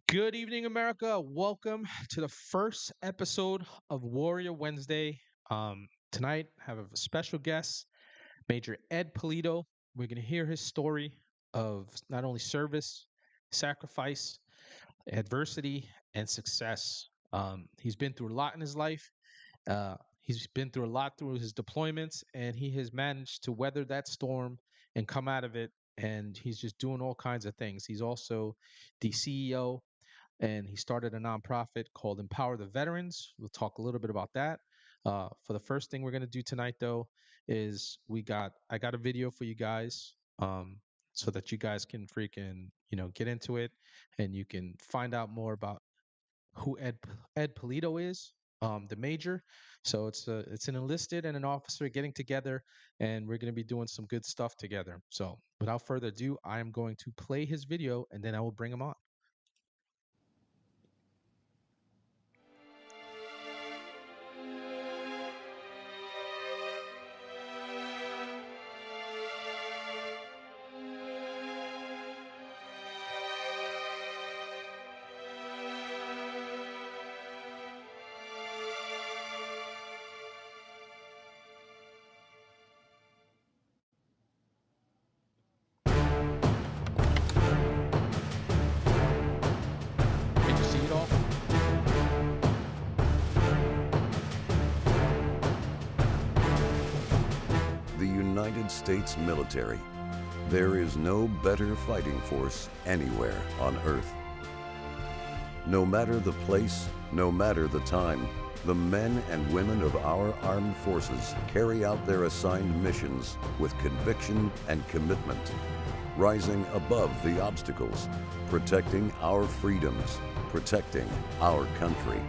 Good evening, America. Welcome to the first episode of Warrior Wednesday. Tonight, I have a special guest, Major Ed Pulido. We're going to hear his story of not only service, sacrifice, adversity, and success. He's been through a lot in his life. He's been through a lot through his deployments, and he has managed to weather that storm and come out of it. And he's just doing all kinds of things. He's also the CEO and he started a nonprofit called Empower the Veterans. We'll talk a little bit about that. For the first thing we're gonna do tonight, though, is I got a video for you guys, so that you guys can freaking get into it, and you can find out more about who Ed Pulido is, the major. So it's an enlisted and an officer getting together, and we're gonna be doing some good stuff together. So without further ado, I am going to play his video, and then I will bring him on. Can you see it all? The United States military. There is no better fighting force anywhere on Earth. No matter the place, no matter the time, the men and women of our armed forces carry out their assigned missions with conviction and commitment, rising above the obstacles, protecting our freedoms, protecting our country.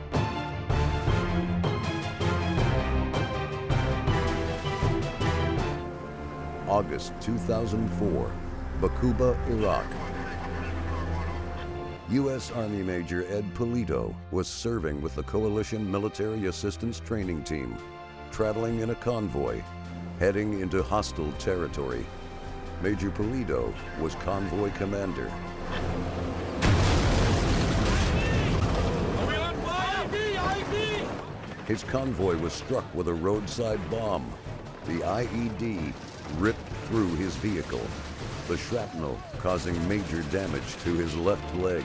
August 2004, Bakuba, Iraq. U.S. Army Major Ed Pulido was serving with the Coalition Military Assistance Training Team, traveling in a convoy, heading into hostile territory. Major Pulido was convoy commander. His convoy was struck with a roadside bomb. The IED ripped through his vehicle, the shrapnel causing major damage to his left leg.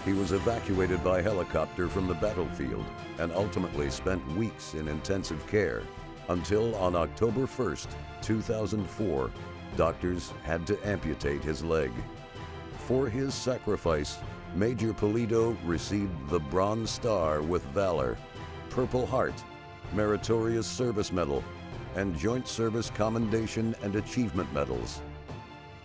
He was evacuated by helicopter from the battlefield and ultimately spent weeks in intensive care until on October 1st, 2004, doctors had to amputate his leg. For his sacrifice, Major Pulido received the Bronze Star with Valor, Purple Heart, Meritorious Service Medal, and Joint Service Commendation and Achievement Medals.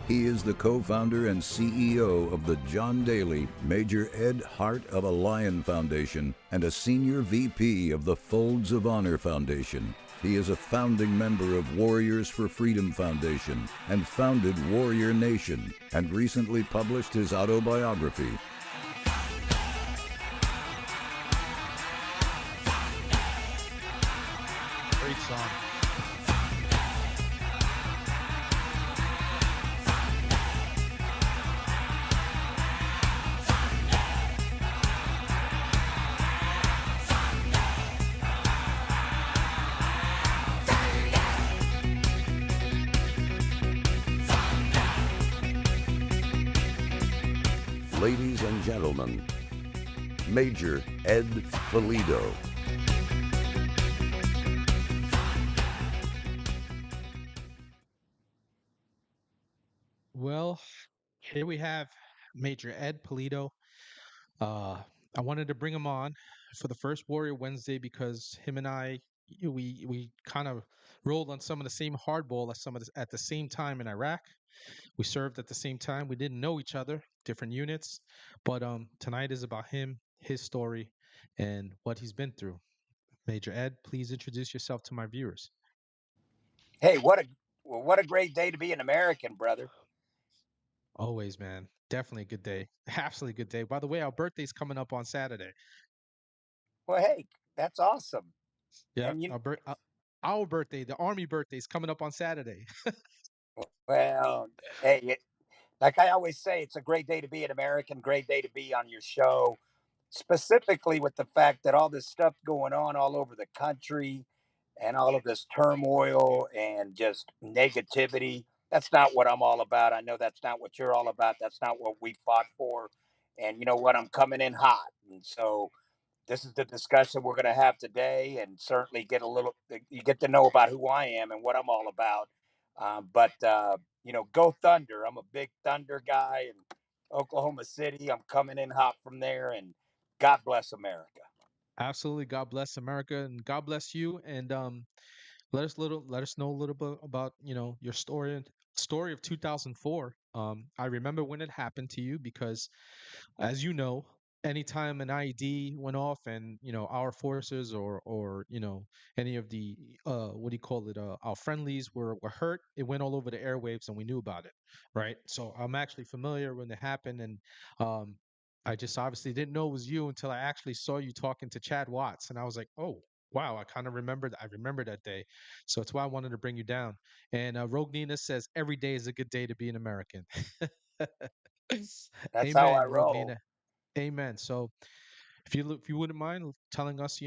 He is the co-founder and CEO of the John Daly Major Ed Heart of a Lion Foundation and a senior VP of the Folds of Honor Foundation. He is a founding member of Warriors for Freedom Foundation and founded Warrior Nation, and recently published his autobiography. Great song. Ladies and gentlemen, Major Ed Pulido. Well, here we have Major Ed Pulido. Uh, I wanted to bring him on for the first Warrior Wednesday because him and we kind of rolled on some of the same hardball at the same time in Iraq. We served at the same time. We didn't know each other, different units, but tonight is about him, his story, and what he's been through. Major Ed, please introduce yourself to my viewers. Hey, what a great day to be an American, brother. Always, man. Definitely a good day. Absolutely good day. By the way, our birthday's coming up on Saturday. Well, hey, that's awesome. Yeah, And our birthday, the Army birthday, is coming up on Saturday. well, hey, like I always say, it's a great day to be an American, great day to be on your show, specifically with the fact that all this stuff going on all over the country and all of this turmoil and just negativity. That's not what I'm all about. I know that's not what you're all about. That's not what we fought for. And you know what? I'm coming in hot. And so this is the discussion we're going to have today, and certainly get a little, you get to know about who I am and what I'm all about. But you know, go Thunder. I'm a big Thunder guy in Oklahoma City. I'm coming in hot from there, and God bless America. Absolutely. God bless America and God bless you. And let us know a little bit about, your story of 2004. I remember when it happened to you because, as you know, anytime an IED went off and, our forces or any of the what do you call it, our friendlies were hurt, it went all over the airwaves and we knew about it, right? So I'm actually familiar when it happened. And um I just obviously didn't know it was you until I actually saw you talking to Chad Watts, and I was like, oh wow, I kind of remembered. I remember that day, so it's why I wanted to bring you down. And Rogue Nina says every day is a good day to be an American. That's how I Amen, Rogue roll. Nina. Amen. So if you wouldn't mind telling us,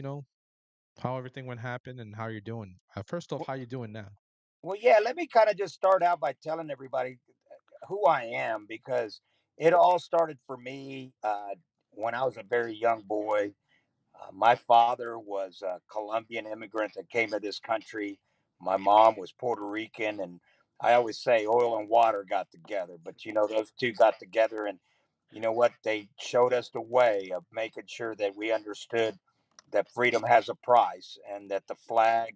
how everything went happen and how you're doing. First off, Well, how you doing now? well, yeah, let me kind of just start out by telling everybody who I am, because it all started for me when I was a very young boy. My father was a Colombian immigrant that came to this country. My mom was Puerto Rican, and I always say oil and water got together. But you know, those two got together, and you know what? They showed us the way of making sure that we understood that freedom has a price and that the flag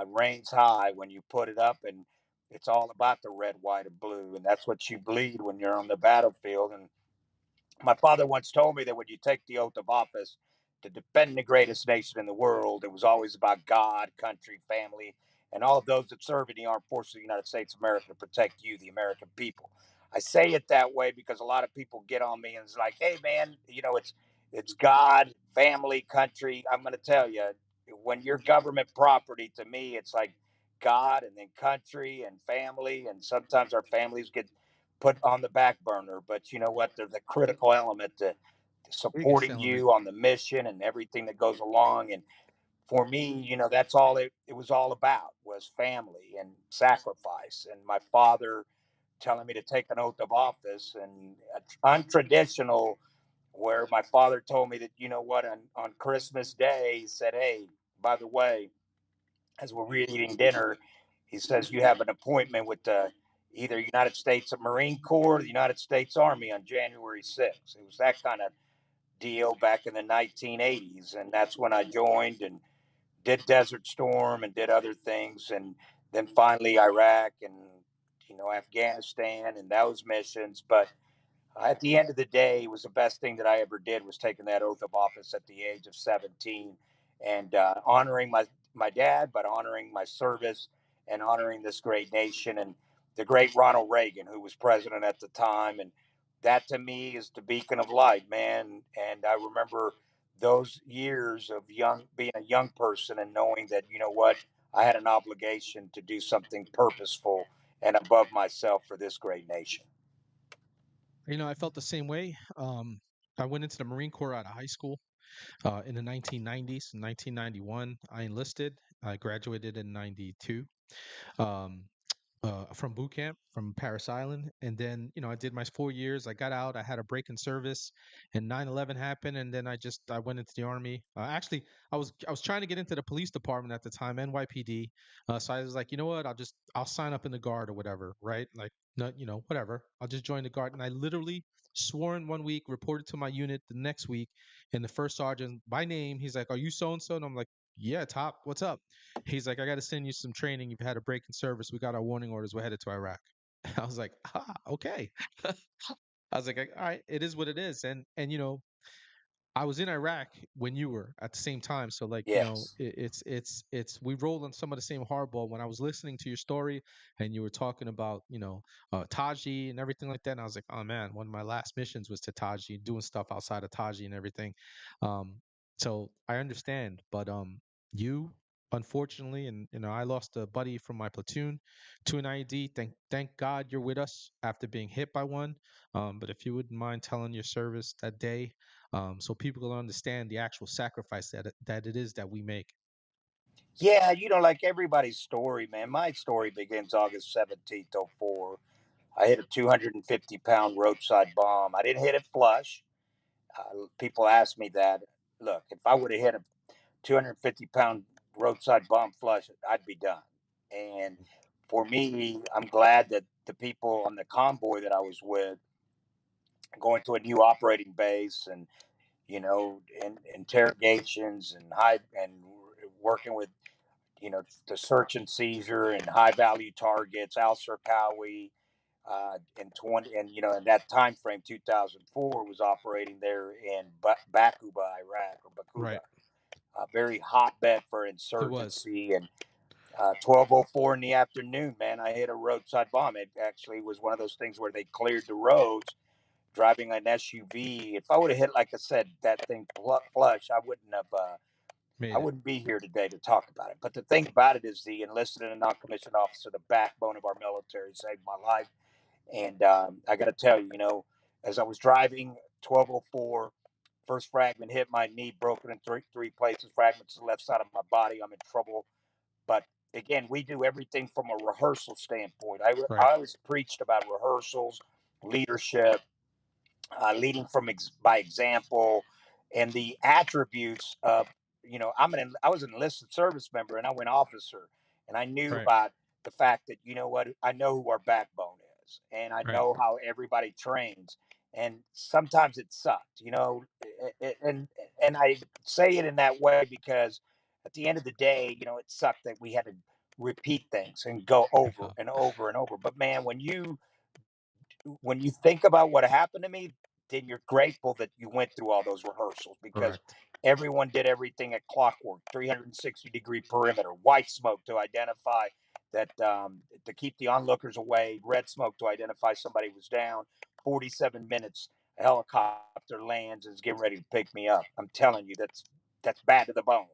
reigns high when you put it up, and it's all about the red, white, and blue, and that's what you bleed when you're on the battlefield. And my father once told me that when you take the oath of office to defend the greatest nation in the world, it was always about God, country, family, and all of those that serve in the armed forces of the United States of America to protect you, the American people. I say it that way because a lot of people get on me and it's like, "Hey, man, you know, it's God, family, country." I'm going to tell you, when you're government property, to me, it's like God and then country and family, and sometimes our families get put on the back burner. But you know what? They're the critical element to Biggest supporting element. you on the mission and everything that goes along. And for me, you know, that's all it was all about, was family and sacrifice. And my father telling me to take an oath of office, and untraditional, where my father told me that, you know what, on Christmas Day, he said, "Hey, by the way, as we're eating dinner, he says you have an appointment with the either United States Marine Corps or the United States Army on January 6th." It was that kind of deal back in the 1980s, and that's when I joined and did Desert Storm and did other things, and then finally Iraq and you know Afghanistan and those missions. But at the end of the day, it was the best thing that I ever did, was taking that oath of office at the age of 17, and honoring my dad, but honoring my service and honoring this great nation and the great Ronald Reagan, who was president at the time. And that to me is the beacon of light, man. And I remember those years of being a young person and knowing that, you know what, I had an obligation to do something purposeful and above myself for this great nation. I felt the same way. I went into the Marine Corps out of high school in the 1990s. In 1991, I enlisted. I graduated in 92. Um, from boot camp from Paris Island. And then, I did my 4 years. I got out. I had a break in service, and 9/11 happened. And then I went into the army. Actually, I was trying to get into the police department at the time, NYPD. So I was like, you know what? I'll sign up in the guard or whatever, right? Like, no, whatever. I'll just join the guard. And I literally swore in one week, reported to my unit the next week, and the first sergeant by name, he's like, "Are you so and so?" And I'm like, "Yeah, top. What's up?" He's like, "I got to send you some training. You've had a break in service. We got our warning orders. We're headed to Iraq." I was like, okay. I was like, all right, it is what it is. And I was in Iraq when you were at the same time. So like, Yes. it's we rolled on some of the same hardball. When I was listening to your story and you were talking about, Taji and everything like that, and I was like, oh man, one of my last missions was to Taji, doing stuff outside of Taji and everything. Um, so I understand, but you unfortunately, and I lost a buddy from my platoon to an IED. Thank God you're with us after being hit by one. But if you wouldn't mind telling your service that day, so people will understand the actual sacrifice that it is that we make. Yeah, like everybody's story, man. My story begins August 17th, 04. I hit a 250-pound roadside bomb. I didn't hit it flush. People ask me that. Look, if I would have hit a 250-pound roadside bomb flush, I'd be done. And for me, I'm glad that the people on the convoy that I was with, going to a new operating base and interrogations and working with the search and seizure and high value targets, Al Serkawi, in 20 and in that time frame 2004 was operating there in Bakuba, Iraq, or Bakuba, Right. a very hotbed for It was. insurgency. And 12:04 in the afternoon, man, I hit a roadside bomb. It actually was one of those things where they cleared the roads driving an SUV. If I would have hit, like I said, that thing flush, I wouldn't have. I Made it. wouldn't be here today to talk about it. But the thing about it is, the enlisted and non-commissioned officer, the backbone of our military, saved my life. And I got to tell you, as I was driving 12:04, first fragment hit my knee, broken in three places, fragments to the left side of my body. I'm in trouble. But again, we do everything from a rehearsal standpoint. Right. I always preached about rehearsals, leadership, leading from by example, and the attributes of I was an enlisted service member and I went officer, and I knew Right. about the fact that I know who our backbone is, and I Right. know how everybody trains, and sometimes it sucked, and I say it in that way because at the end of the day, it sucked that we had to repeat things and go I over felt. and over and over. But man, when you think about what happened to me, then you're grateful that you went through all those rehearsals, because Correct. everyone did everything at clockwork, 360-degree perimeter, white smoke to identify that, to keep the onlookers away, red smoke to identify somebody was down. 47 minutes, a helicopter lands and is getting ready to pick me up. I'm telling you, that's bad to the bone.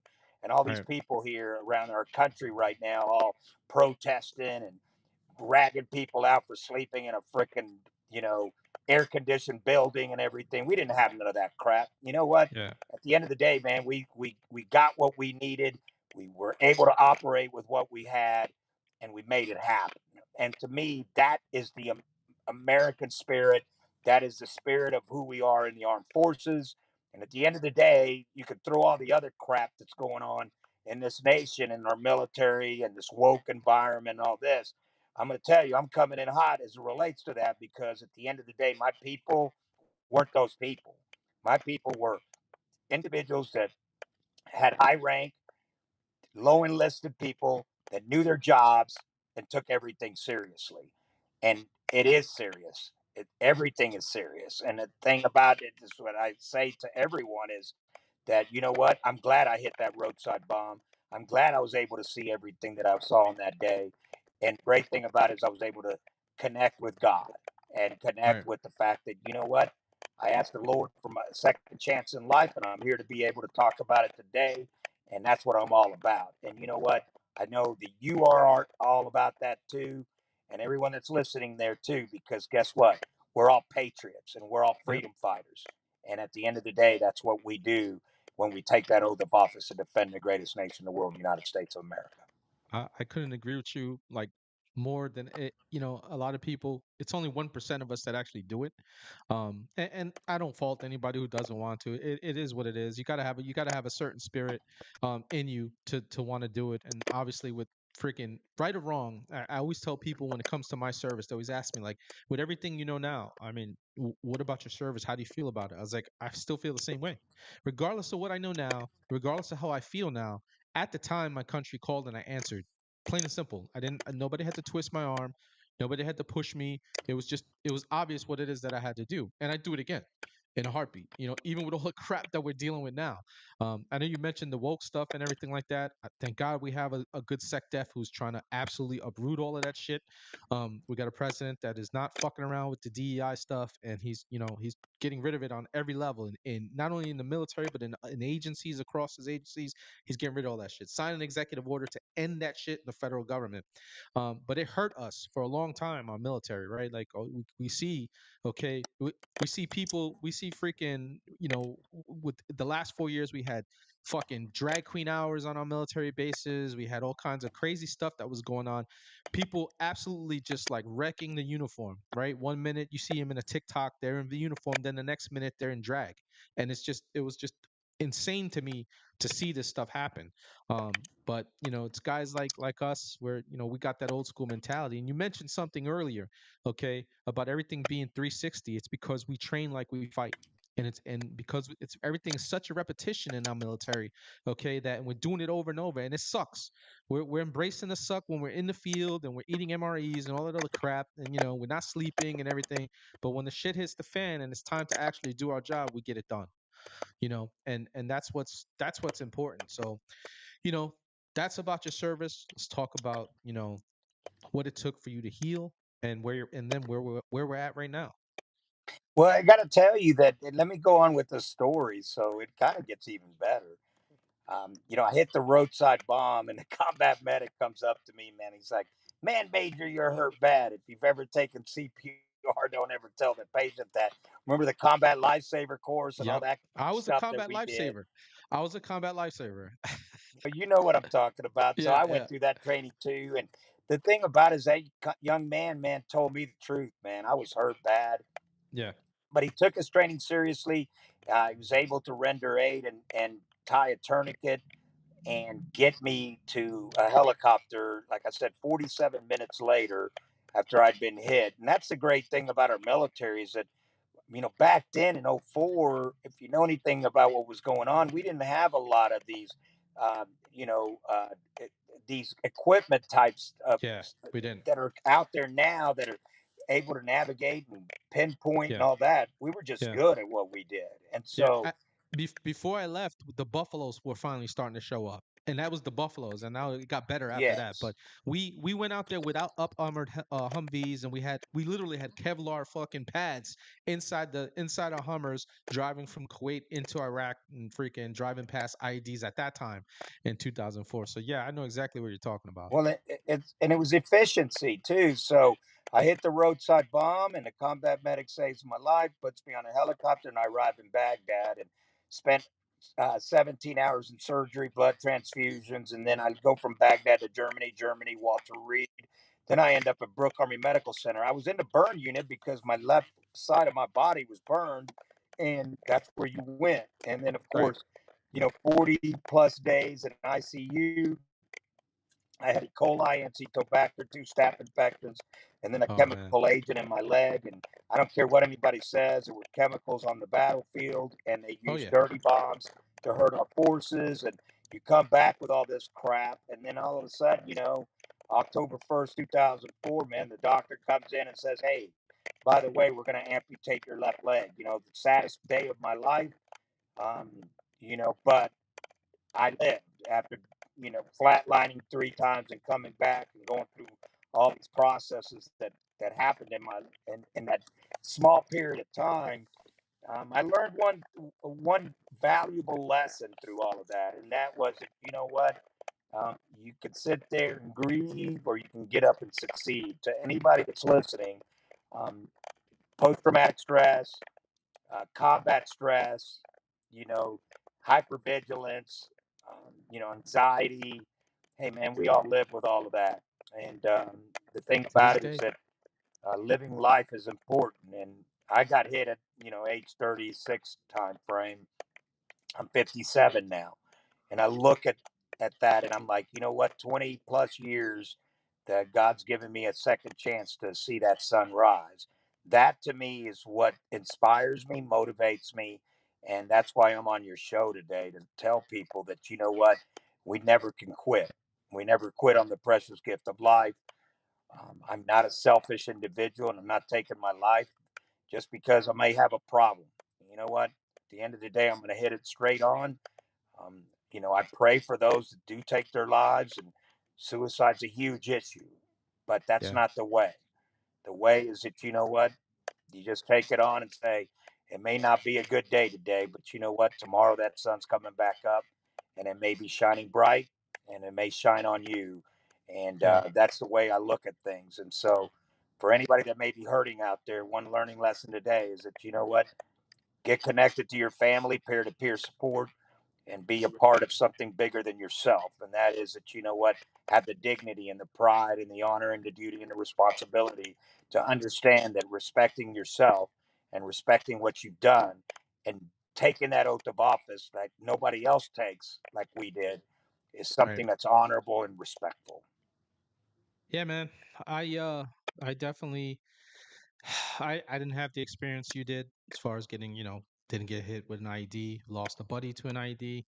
And all these Right. people here around our country right now, all protesting and ragging people out for sleeping in a freaking, you know, air conditioned building and everything. We didn't have none of that crap. You know what? Yeah. At the end of the day, man, we got what we needed. We were able to operate with what we had, and we made it happen. And to me, that is the American spirit. That is the spirit of who we are in the armed forces. And at the end of the day, you could throw all the other crap that's going on in this nation and our military and this woke environment and all this. I'm going to tell you, I'm coming in hot as it relates to that, because at the end of the day, my people weren't those people. My people were individuals that had high rank, low enlisted people that knew their jobs and took everything seriously. And it is serious. Everything is serious. And the thing about it is, what I say to everyone is that, you know what? I'm glad I hit that roadside bomb. I'm glad I was able to see everything that I saw on that day. And the great thing about it is I was able to connect with God and Right. connect with the fact that, you know what? I asked the Lord for my second chance in life, and I'm here to be able to talk about it today. And that's what I'm all about. And you know what? I know that you are all about that too, and everyone that's listening there too, because guess what? We're all patriots and we're all Yep. freedom fighters. And at the end of the day, that's what we do when we take that oath of office to defend the greatest nation in the world, the United States of America. I couldn't agree with you like more than it. A lot of people. It's only 1% of us that actually do it. And I don't fault anybody who doesn't want to. It is what it is. You gotta have a certain spirit, in you to want to do it. And obviously, with freaking right or wrong, I always tell people when it comes to my service, they always ask me like, with everything you know now, I mean, what about your service? How do you feel about it? I was like, I still feel the same way, regardless of what I know now, regardless of how I feel now. At the time, my country called and I answered. Plain and simple. I didn't. Nobody had to twist my arm. Nobody had to push me. It was obvious what it is that I had to do, and I do it again. in a heartbeat. Even with all the crap that we're dealing with now. I know you mentioned the woke stuff and everything like that. Thank God we have a good sec def who's trying to absolutely uproot all of that shit. We got a president that is not fucking around with the DEI stuff, and he's getting rid of it on every level, in not only in the military but in agencies, across his agencies. He's getting rid of all that shit. Sign an executive order to end that shit in the federal government. But it hurt us for a long time, our military, right? Like, we see, okay, we see people, we see freaking, with the last 4 years, we had fucking drag queen hours on our military bases. We had all kinds of crazy stuff that was going on. People absolutely just like wrecking the uniform, right? One minute you see them in a TikTok, they're in the uniform, then the next minute they're in drag. And it was just insane to me to see this stuff happen. But it's guys like us, where we got that old school mentality. And you mentioned something earlier, okay, about everything being 360. It's because we train like we fight. And because it's everything is such a repetition in our military, okay, that we're doing it over and over, and it sucks. We're embracing the suck when we're in the field and we're eating MREs and all that other crap, and we're not sleeping and everything. But when the shit hits the fan and it's time to actually do our job, we get it done. And that's what's important. So, you know, that's about your service. Let's talk about, what it took for you to heal, and where we're at right now. Well, I got to tell you that, and let me go on with the story so it kind of gets even better. I hit the roadside bomb, and the combat medic comes up to me, man. He's like, "Man, Major, you're hurt bad. If you've ever taken CPR, don't ever tell the patient that. Remember the combat lifesaver course and all Yep. that I was a stuff that combat we did? lifesaver. I was a combat lifesaver. But you know what I'm talking about. So Yeah, I yeah, went through that training too. And the thing about it is that young man, told me the truth, man. I was hurt bad, yeah. but he took his training seriously. He was able to render aid and tie a tourniquet and get me to a helicopter, like I said, 47 minutes later after I'd been hit. And that's the great thing about our military is that, back then in '04, if you know anything about what was going on, we didn't have a lot of these, um, you know, uh, e- these equipment types Yeah, we didn't. that are out there now that are able to navigate and pinpoint and Yeah, all that. We were just yeah. good at what we did. And Yeah, so, before I left, the buffaloes were finally starting to show up, and that was the buffaloes, and now it got better after that. yes. But we went out there without up armored Humvees, and we literally had Kevlar fucking pads inside our Hummers, driving from Kuwait into Iraq and freaking driving past IEDs at that time in 2004. So yeah, I know exactly what you're talking about. Well, it was efficiency too. So I hit the roadside bomb, and the combat medic saves my life, puts me on a helicopter, and I arrive in Baghdad and spent 17 hours in surgery, blood transfusions, and then I go from Baghdad to Germany, Walter Reed. Then I end up at Brooke Army Medical Center. I was in the burn unit because my left side of my body was burned, and that's where you went. And then, of Right. course, 40 plus days in ICU. I had E. coli, Enterobacter, two staph infections, and then a Oh man. chemical agent in my leg. And I don't care what anybody says, there were chemicals on the battlefield, and they Oh used yeah. dirty bombs to hurt our forces. And you come back with all this crap, and then all of a sudden, October 1st, 2004, man, the doctor comes in and says, "Hey, by the way, we're going to amputate your left leg." The saddest day of my life. Um, but I lived after, flatlining three times and coming back and going through all these processes that happened in that small period of time. I learned one valuable lesson through all of that, and that was, you know what, you can sit there and grieve, or you can get up and succeed. To anybody that's listening, um, post traumatic stress, combat stress, you know, hypervigilance, anxiety. Hey, man, we all live with all of that. And the thing To this about it is day. that living life is important. And I got hit at, age 36 time frame. I'm 57 now. And I look at that and I'm like, you know what, 20 plus years that God's given me a second chance to see that sun rise. That to me is what inspires me, motivates me. And that's why I'm on your show today to tell people that, you know what, we never can quit. We never quit on the precious gift of life. I'm not a selfish individual, and I'm not taking my life just because I may have a problem. You know what? end of the day, I'm going to hit it straight on. Um, I pray for those that do take their lives, and suicide's a huge issue, but that's Yeah. not the way. The way is that, you just take it on and say, it may not be a good day today, but you know what? Tomorrow that sun's coming back up, and it may be shining bright, and it may shine on you. And Yeah. that's the way I look at things. And so, for anybody that may be hurting out there, one learning lesson today is that, get connected to your family, peer to peer support, and be a part of something bigger than yourself. And that is that, have the dignity and the pride and the honor and the duty and the responsibility to understand that respecting yourself and respecting what you've done and taking that oath of office that nobody else takes like we did is Right. something that's honorable and respectful. Yeah, man. I definitely I didn't have the experience you did as far as getting, didn't get hit with an IED, lost a buddy to an IED.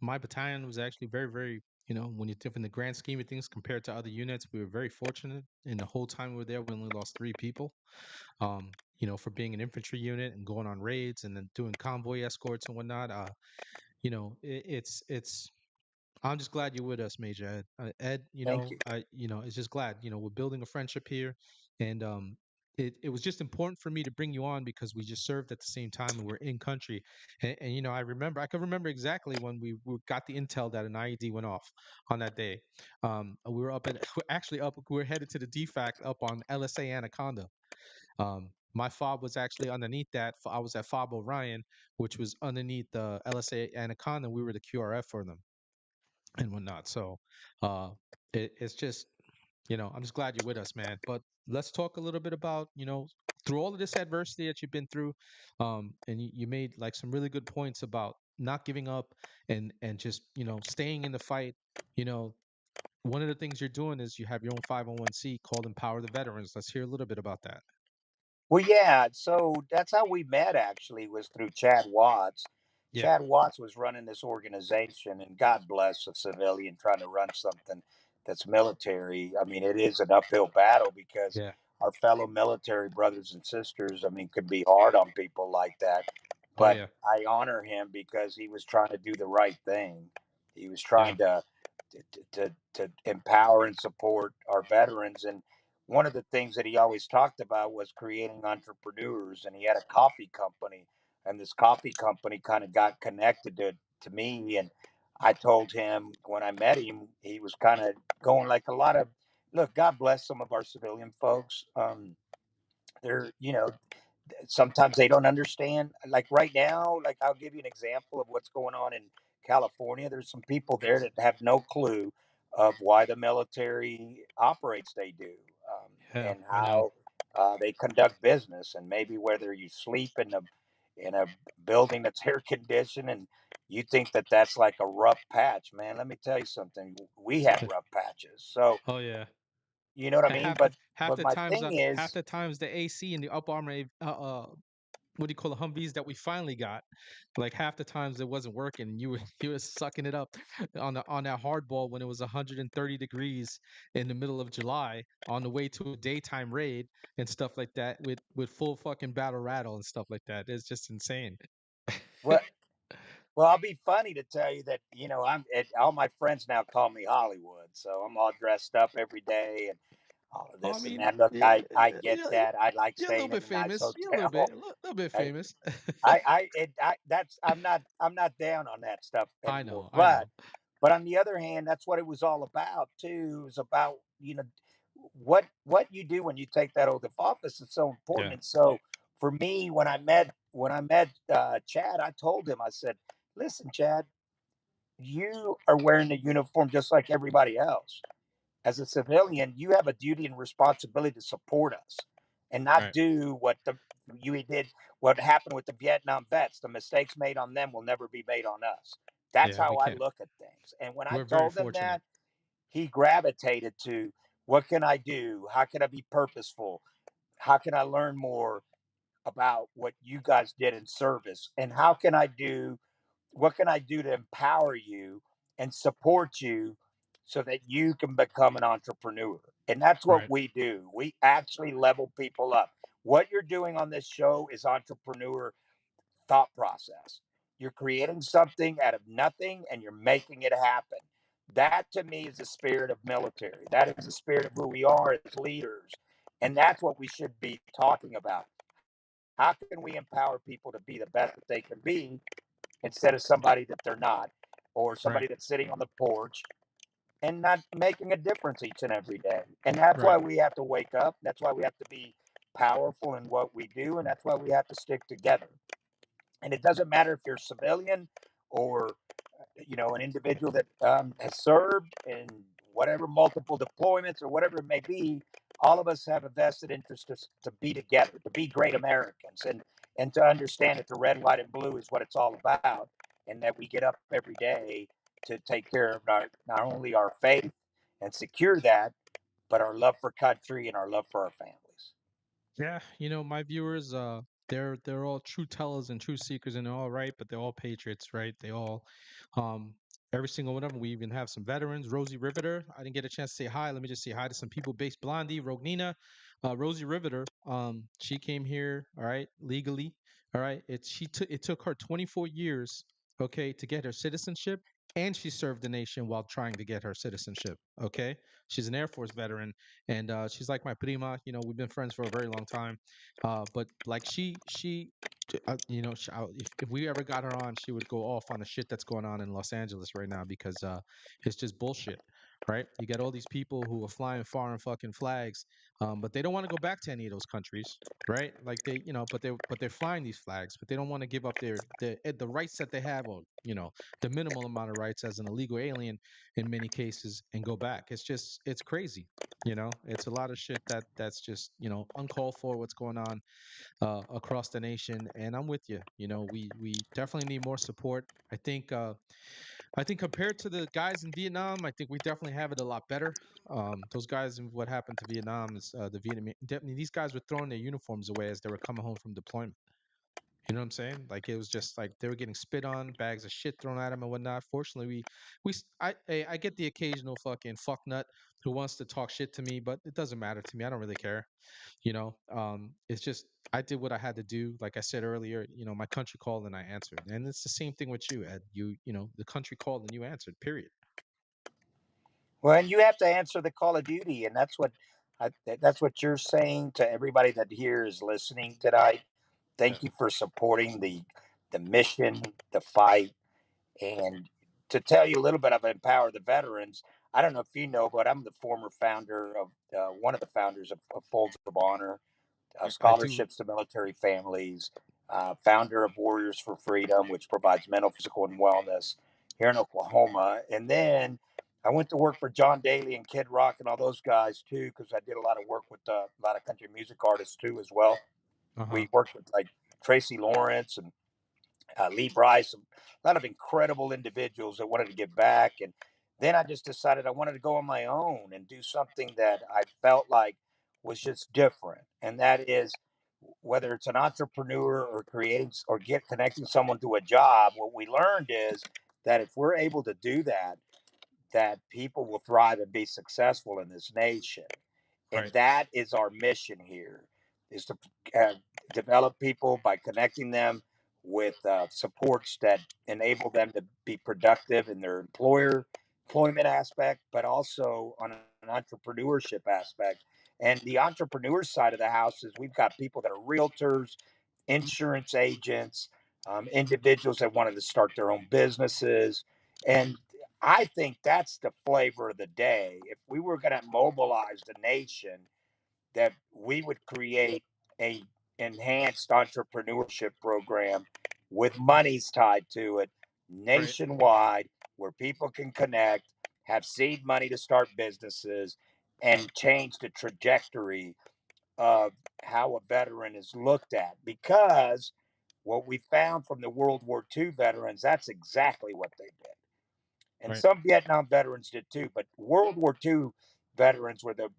My battalion was actually very, very, when you think in the grand scheme of things compared to other units, we were very fortunate. In the whole time we were there, we only lost three people. For being an infantry unit and going on raids and then doing convoy escorts and whatnot. It's I'm just glad you're with us, Major Ed. Ed, Thank you. it's just glad, we're building a friendship here. And it was just important for me to bring you on because we just served at the same time and we're in country. And I can remember exactly when we got the intel that an IED went off on that day. We were up at, we're actually up, we were headed to the DFAC up on LSA Anaconda. My fob was actually underneath that. I was at Fob Orion, which was underneath the LSA Anaconda. We were the QRF for them and whatnot. So uh, it's just, I'm just glad you're with us, man. But let's talk a little bit about, through all of this adversity that you've been through, and you made like some really good points about not giving up and just, staying in the fight. You know, one of the things you're doing is you have your own 501c called Empower the Veterans. Let's hear a little bit about that. Well, yeah. So that's how we met. Actually, was through Chad Watts. Yeah. Chad Watts was running this organization, and God bless a civilian trying to run something that's military. I mean, it is an uphill battle because Yeah. our fellow military brothers and sisters, I mean, could be hard on people like that. Oh But yeah. I honor him because he was trying to do the right thing. He was Yeah. trying to empower and support our veterans. And one of the things that he always talked about was creating entrepreneurs. And he had a coffee company, and this coffee company kind of got connected to me. And I told him when I met him, he was kind of going like a lot of, look, God bless some of our civilian folks. They're, sometimes they don't understand. Like right now, like I'll give you an example of what's going on in California. There's some people there that have no clue of why the military operates they do, Yeah. and I know. how they conduct business, and maybe whether you sleep in a building that's air conditioned and you think that that's like a rough patch, man. Let me tell you something. We have rough patches, so Oh yeah. you know what I And mean. half the But my thing half is, the times the AC and the Up Armor what do you call the Humvees that we finally got? Like half the times it wasn't working. You were you were sucking it up on that hardball when it was 130 degrees in the middle of July on the way to a daytime raid and stuff like that with full fucking battle rattle and stuff like that. It's just insane. well, Well, I'll be funny to tell you that all my friends now call me Hollywood, so I'm all dressed up every day and all of I this and mean, that. Look, yeah, I get yeah, that. I like you're a little staying in bit a nice famous. You're a little hotel. bit, a little bit I, famous. that's I'm not down on that stuff I anymore. know, I But know. but on the other hand, that's what it was all about too. It was about what you do when you take that oath of office is so important. Yeah, And so for me, when I met Chad, I told him, I said, "Listen, Chad, you are wearing the uniform just like everybody else. As a civilian, you have a duty and responsibility to support us and not right. do what the you did, what happened with the Vietnam vets. The mistakes made on them will never be made on us. That's Yeah, we how I can't. look at things. And when I We're very told him fortunate. that, he gravitated to what can I do? How can I be purposeful? How can I learn more about what you guys did in service? And how can I do what can I do to empower you and support you so that you can become an entrepreneur? And that's what Right. we do. We actually level people up. What you're doing on this show is entrepreneur thought process. You're creating something out of nothing and you're making it happen. That to me is the spirit of military. That is the spirit of who we are as leaders. And that's what we should be talking about. How can we empower people to be the best that they can be instead of somebody that they're not, or Right. somebody that's sitting on the porch and not making a difference each and every day? And that's Right. why we have to wake up. That's why we have to be powerful in what we do. And that's why we have to stick together. And it doesn't matter if you're a civilian or an individual that has served in whatever multiple deployments or whatever it may be. All of us have a vested interest to be together, to be great Americans, and to understand that the red, white, and blue is what it's all about, and that we get up every day to take care of not only our faith and secure that, but our love for country and our love for our families. Yeah, my viewers, they're all true tellers and true seekers, and they're all right, but they're all patriots, right? They all, um, every single one of them. We even have some veterans. Rosie Riveter. I didn't get a chance to say hi. Let me just say hi to some people. Base Blondie, Rognina, Rosie Riveter. She came here, all right, legally. All right. It took her 24 years, okay, to get her citizenship, and she served the nation while trying to get her citizenship. Okay. She's an Air Force veteran, and she's like my prima. We've been friends for a very long time. But like if we ever got her on, she would go off on the shit that's going on in Los Angeles right now because it's just bullshit. Right? You got all these people who are flying foreign fucking flags, but they don't want to go back to any of those countries, right? Like but they're flying these flags, but they don't want to give up the rights that they have, or the minimal amount of rights as an illegal alien in many cases, and go back. It's crazy. It's a lot of shit that's just uncalled for. What's going on across the nation, and I'm with you. We definitely need more support. I think compared to the guys in Vietnam, I think we definitely have it a lot better. Those guys, and what happened to Vietnam is the Vietnamese. Definitely, these guys were throwing their uniforms away as they were coming home from deployment. You know what I'm saying? Like it was just like they were getting spit on, bags of shit thrown at them and whatnot. Fortunately, I get the occasional fucking fucknut who wants to talk shit to me, but it doesn't matter to me. I don't really care. It's just I did what I had to do. Like I said earlier, my country called and I answered, and it's the same thing with you, Ed. The country called and you answered. Period. Well, and you have to answer the call of duty, and that's what you're saying to everybody that here is listening tonight. Yeah. Thank you for supporting the mission, the fight, and to tell you a little bit of Empower the Veterans. I don't know if you know, but I'm the former founder of one of the founders of Folds of Honor, I do. scholarships to military families, founder of Warriors for Freedom, which provides mental, physical, and wellness here in Oklahoma. And then I went to work for John Daly and Kid Rock and all those guys too, because I did a lot of work with a lot of country music artists too as well. Uh huh. We worked with like Tracy Lawrence and Lee Bryce, a lot of incredible individuals that wanted to give back. And then I just decided I wanted to go on my own and do something that I felt like was just different. And that is whether it's an entrepreneur or creating or get connecting someone to a job, what we learned is that if we're able to do that, that people will thrive and be successful in this nation. And Right. that is our mission here, is to uh, develop people by connecting them with supports that enable them to be productive in their employment aspect, but also on an entrepreneurship aspect. And the entrepreneur side of the house is we've got people that are realtors, insurance agents, individuals that wanted to start their own businesses. And I think that's the flavor of the day. If we were going to mobilize the nation, that we would create a enhanced entrepreneurship program with monies tied to it Right. nationwide, where people can connect, have seed money to start businesses, and change the trajectory of how a veteran is looked at. Because what we found from the World War II veterans, that's exactly what they did. And Right. some Vietnam veterans did too, but World War II veterans were the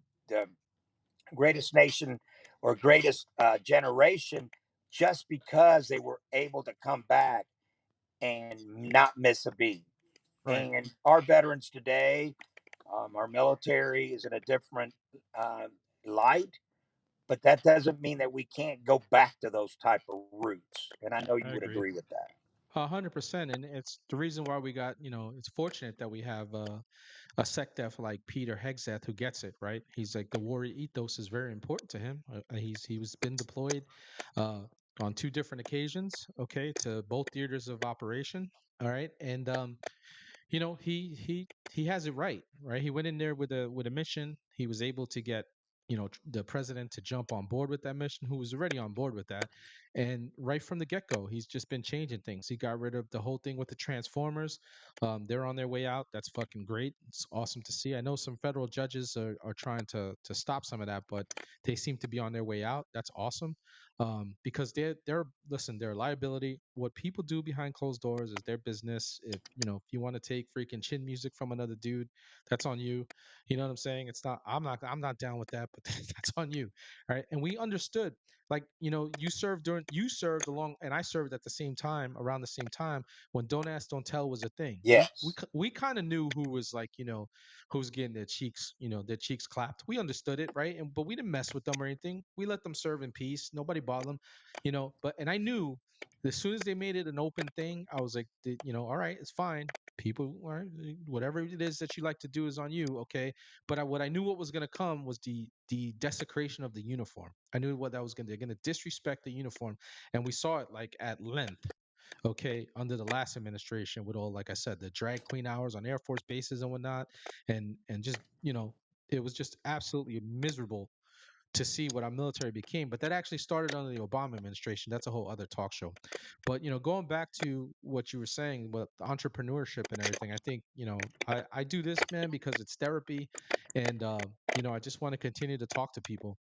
greatest nation or greatest generation just because they were able to come back and not miss a beat. Right. And our veterans today, our military is in a different uh, light. but that doesn't mean that we can't go back to those type of roots. And I know you I would agree. agree with that. 100%, and it's the reason why we got, it's fortunate that we have a SecDef like Peter Hegseth who gets it, right? He's like the warrior ethos is very important to him. He was been deployed uh, on two different occasions, okay, to both theaters of operation. All right, and he has it right, right? He went in there with a mission. He was able to get the president to jump on board with that mission, who was already on board with that, and right from the get-go he's just been changing things. He got rid of the whole thing with the transformers. They're on their way out. That's fucking great. It's awesome to see. I know some federal judges are trying to stop some of that, but they seem to be on their way out. That's awesome. Because they're listen, they're a liability. What people do behind closed doors is their business. If you want to take freaking chin music from another dude, that's on you. You know what I'm saying? It's not. I'm not down with that, but that's on you, right? And we understood, like you served along, and I served at the same time, around the same time when Don't Ask, Don't Tell was a thing. Yes. We kind of knew who was like who's getting their cheeks clapped. We understood it, right? And but we didn't mess with them or anything. We let them serve in peace. Nobody bothered them, But and I knew as soon as they made it an open thing, I was like, all right, it's fine. People, all right, whatever it is that you like to do is on you, okay. But what I knew what was going to come was the desecration of the uniform. I knew what that was going to. They're going to disrespect the uniform, and we saw it like at length, okay, under the last administration with all, like I said, the drag queen hours on Air Force bases and whatnot, and just it was just absolutely miserable to see what our military became. But that actually started under the Obama administration. That's a whole other talk show. But going back to what you were saying about entrepreneurship and everything, I think I do this, man, because it's therapy, and I just want to continue to talk to people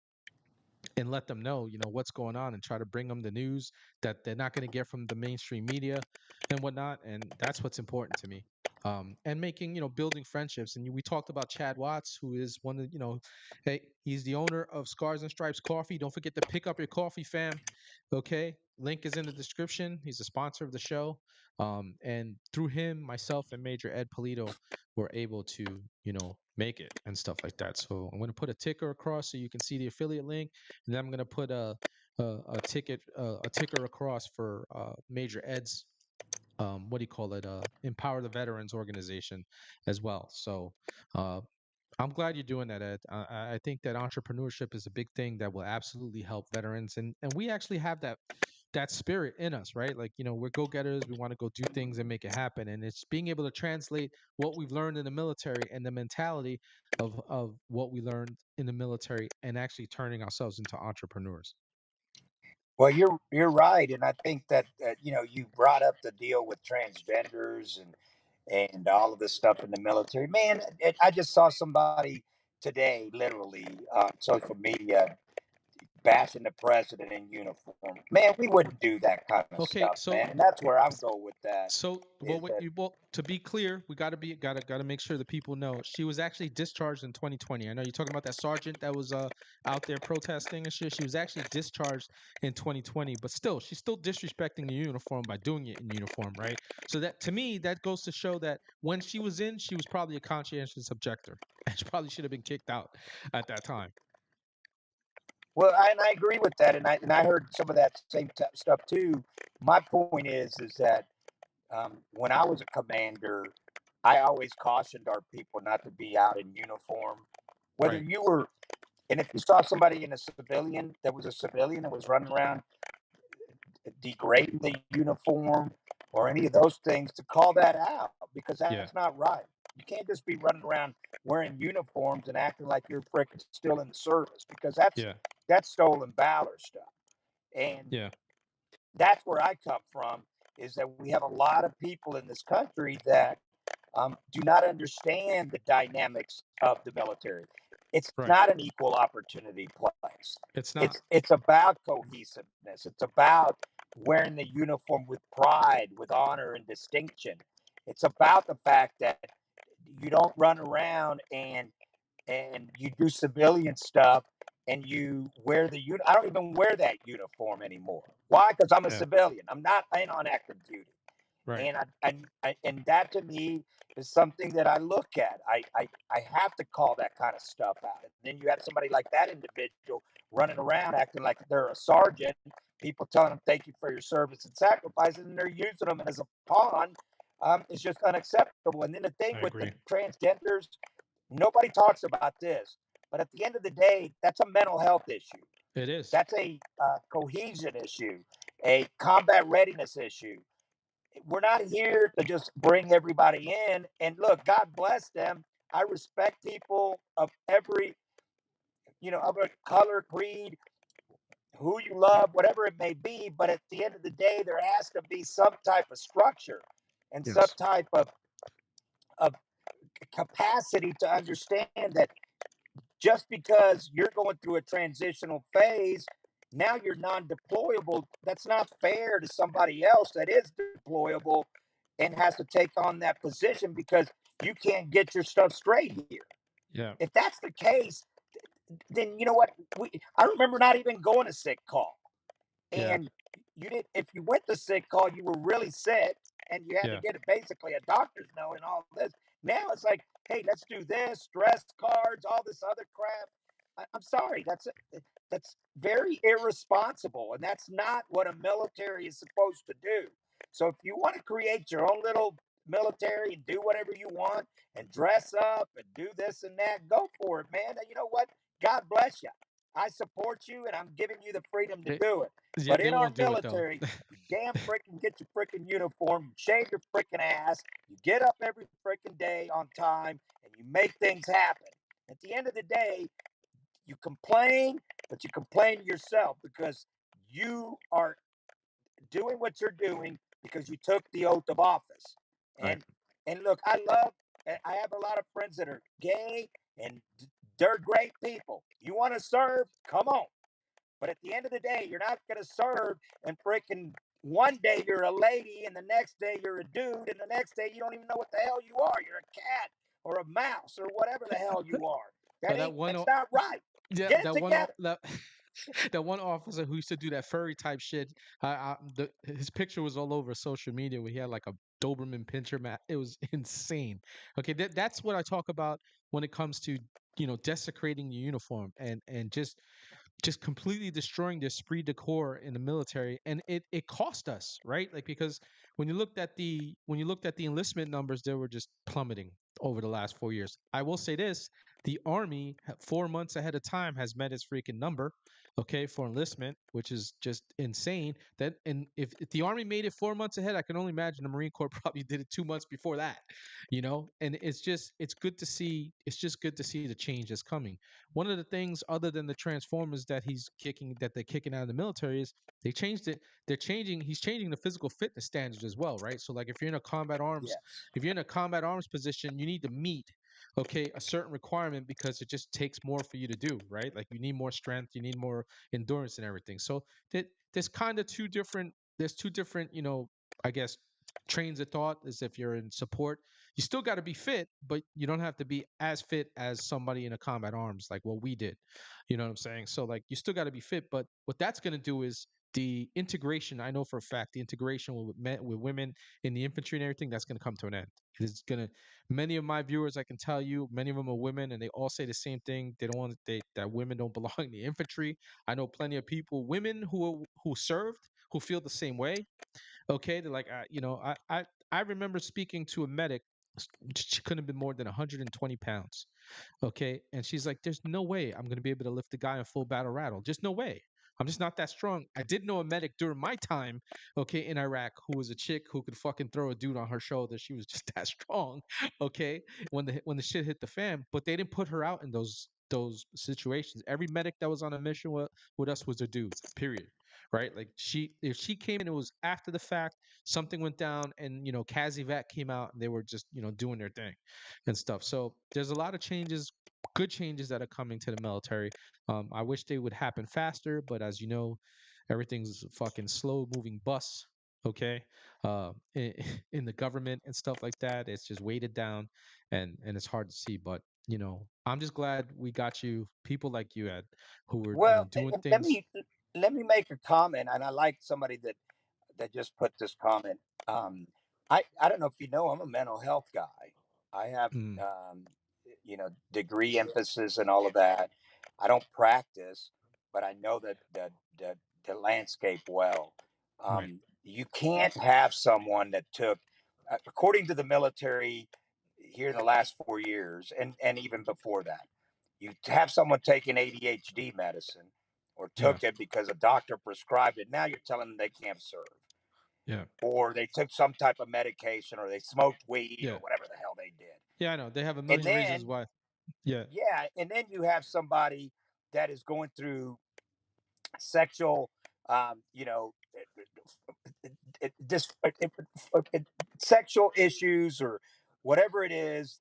and let them know, what's going on, and try to bring them the news that they're not going to get from the mainstream media and whatnot. And that's what's important to me. And making, building friendships. And we talked about Chad Watts, who is one of, hey, he's the owner of Scars and Stripes Coffee. Don't forget to pick up your coffee, fam. Okay. Link is in the description. He's a sponsor of the show. And through him, myself, and Major Ed Pulido were able to, make it and stuff like that. So I'm going to put a ticker across so you can see the affiliate link, and then I'm going to put a ticker across for Major Ed's what do you call it? Empower the Veterans organization as well. So uh, I'm glad you're doing that, Ed. I think that entrepreneurship is a big thing that will absolutely help veterans, and we actually have that spirit in us, right? Like we're go-getters. We want to go do things and make it happen, and it's being able to translate what we've learned in the military and the mentality of what we learned in the military, and actually turning ourselves into entrepreneurs. Well, you're right, and I think that you brought up the deal with transgenders and all of this stuff in the military. Man, I just saw somebody today, literally on social media, bashing the president in uniform. Man, we wouldn't do that kind of Okay, stuff, so man. And that's where I'm going with that. well, Is what that you well to be clear, we gotta make sure the people know she was actually discharged in 2020. I know you're talking about that sergeant that was out there protesting and shit. She was actually discharged in 2020, but still, she's still disrespecting the uniform by doing it in uniform, right? So that to me, that goes to show that when she was in, she was probably a conscientious objector, and she probably should have been kicked out at that time. well, and I agree with that, and I heard some of that same stuff too. My point is that when I was a commander, I always cautioned our people not to be out in uniform. Whether Right? you were, and if you saw somebody in a civilian that was a civilian that was running around degrading the uniform or any of those things, to call that out because Yeah. that's not right. You can't just be running around wearing uniforms and acting like you're freaking still in the service because Yeah. that's stolen valor stuff. And Yeah. that's where I come from is that we have a lot of people in this country that do not understand the dynamics of the military. It's Right. not an equal opportunity place. It's not. It's about cohesiveness. It's about wearing the uniform with pride, with honor and distinction. It's about the fact that you don't run around and you do civilian stuff and you wear the I don't even wear that uniform anymore. Why? Because I'm a Yeah. civilian. I'm not in on active duty. Right. And that to me is something that I look at. I have to call that kind of stuff out. And then you have somebody like that individual running around acting like they're a sergeant, people telling them thank you for your service and sacrifices, and they're using them as a pawn. It's just unacceptable. And then the thing I with the agree. transgenders, nobody talks about this, but at the end of the day, that's a mental health issue. It is. That's a cohesion issue, a combat readiness issue. We're not here to just bring everybody in. And look, God bless them. I respect people of every, of a color, creed, who you love, whatever it may be. But at the end of the day, there has to be some type of structure and some Yes. type of capacity to understand that just because you're going through a transitional phase, now you're non-deployable. That's not fair to somebody else that is deployable and has to take on that position because you can't get your stuff straight here. Yeah. If that's the case, then you know what? I remember not even going to sick call. Yeah. And you did if you went to sick call, you were really sick and you had to Yeah. get basically a doctor's note and all this. Now it's like, hey, let's do this, stress cards, all this other crap. I'm sorry, that's very irresponsible, and that's not what a military is supposed to do. So if you want to create your own little military and do whatever you want and dress up and do this and that, go for it, man. And you know what? God bless you. I support you, and I'm giving you the freedom to They, do it. yeah, But they in our won't do it though. military, you damn freaking get your freaking uniform, you shave your freaking ass, you get up every freaking day on time, and you make things happen. At the end of the day, you complain, but you complain to yourself because you are doing what you're doing because you took the oath of office. Right. And look, I have a lot of friends that are gay and they're great people. You want to serve? Come on. But at the end of the day, you're not going to serve and freaking one day you're a lady and the next day you're a dude and the next day you don't even know what the hell you are. You're a cat or a mouse or whatever the hell you are. Or that one. That's not right. Yeah, Get it that together. that that one officer who used to do that furry type shit. His picture was all over social media where he had like a Doberman pincher mat. It was insane. Okay, that's what I talk about when it comes to desecrating your uniform and just completely destroying the esprit de corps in the military, and it cost us, right? Like, because when you looked at the enlistment numbers, they were just plummeting over the last 4 years. I will say this: the army 4 months ahead of time has met its freaking number, okay, for enlistment, which is just insane. That and if the army made it 4 months ahead, I can only imagine the Marine Corps probably did it 2 months before that, and it's just good to see the change that's coming. One of the things other than the transformers that they're kicking out of the military is they changed it. He's changing the physical fitness standards as well, right? So like Yes. if you're in a combat arms position, you need to meet, okay, a certain requirement because it just takes more for you to do, right? Like you need more strength, you need more endurance and everything. So there's kind of two different, I guess, trains of thought. As if you're in support, you still got to be fit, but you don't have to be as fit as somebody in a combat arms like what we did. You know what I'm saying? So like you still got to be fit, but what that's going to do is the integration. I know for a fact the integration with women in the infantry and everything, that's going to come to an end. It's going to Many of my viewers, I can tell you, many of them are women, and they all say the same thing. They don't want that women don't belong in the infantry. I know plenty of people, women who served, who feel the same way. Okay, they're like, I remember speaking to a medic. She couldn't have been more than 120 pounds. Okay. And she's like, there's no way I'm going to be able to lift a guy in full battle rattle. Just no way. I'm just not that strong. I did know a medic during my time, okay, in Iraq, who was a chick who could fucking throw a dude on her shoulder. She was just that strong, okay, when the shit hit the fan. But they didn't put her out in those situations. Every medic that was on a mission with us was a dude. Period. Right? Like if she came in, it was after the fact. Something went down, and Kazivat came out, and they were just doing their thing and stuff. So there's a lot of changes, good changes that are coming to the military. I wish they would happen faster, but as you know, everything's fucking slow moving bus. Okay, in, in the government and stuff like that, it's just weighted down, and it's hard to see. But I'm just glad we got you people like you, Ed, who were Well, doing and things. let me make a comment, and I like somebody that just put this comment. Um, I don't know if you know, I'm a mental health guy. I have, Mm, degree emphasis and all of that. I don't practice, but I know the landscape well. right. You can't have someone that took, according to the military, here in the last 4 years, and even before that, you have someone taking ADHD medicine or Yeah. took it because a doctor prescribed it. Now you're telling them they can't serve, Yeah. or they took some type of medication, or they smoked weed, or Yeah. whatever the hell they did. Yeah. I know. They have a And million reasons then, why. Yeah. yeah, and then you have somebody that is going through sexual, um, you know, this sexual issues or whatever it is,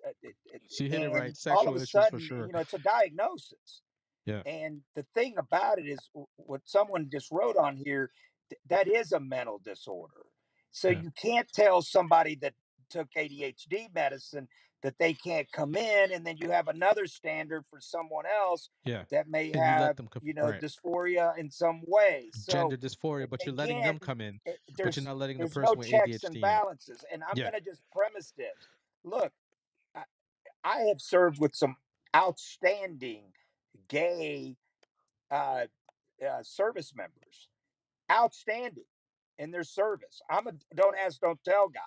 She hit it and right. all of Sexual a issues for sudden, sure. it's a diagnosis. Yeah. And the thing about it is, what someone just wrote on here, that is a mental disorder. So Yeah. you can't tell somebody that took ADHD medicine that they can't come in, and then you have another standard for someone else Yeah. that may And you let have, them come. Right. dysphoria in some way. So Gender dysphoria, but you're letting again, them come in, but you're there's not letting the there's no person with checks and ADHD in. balances. And I'm Yeah. going to just premise this. Look, I, I have served with some outstanding gay uh, service members, outstanding in their service. I'm a don't ask, don't tell guy.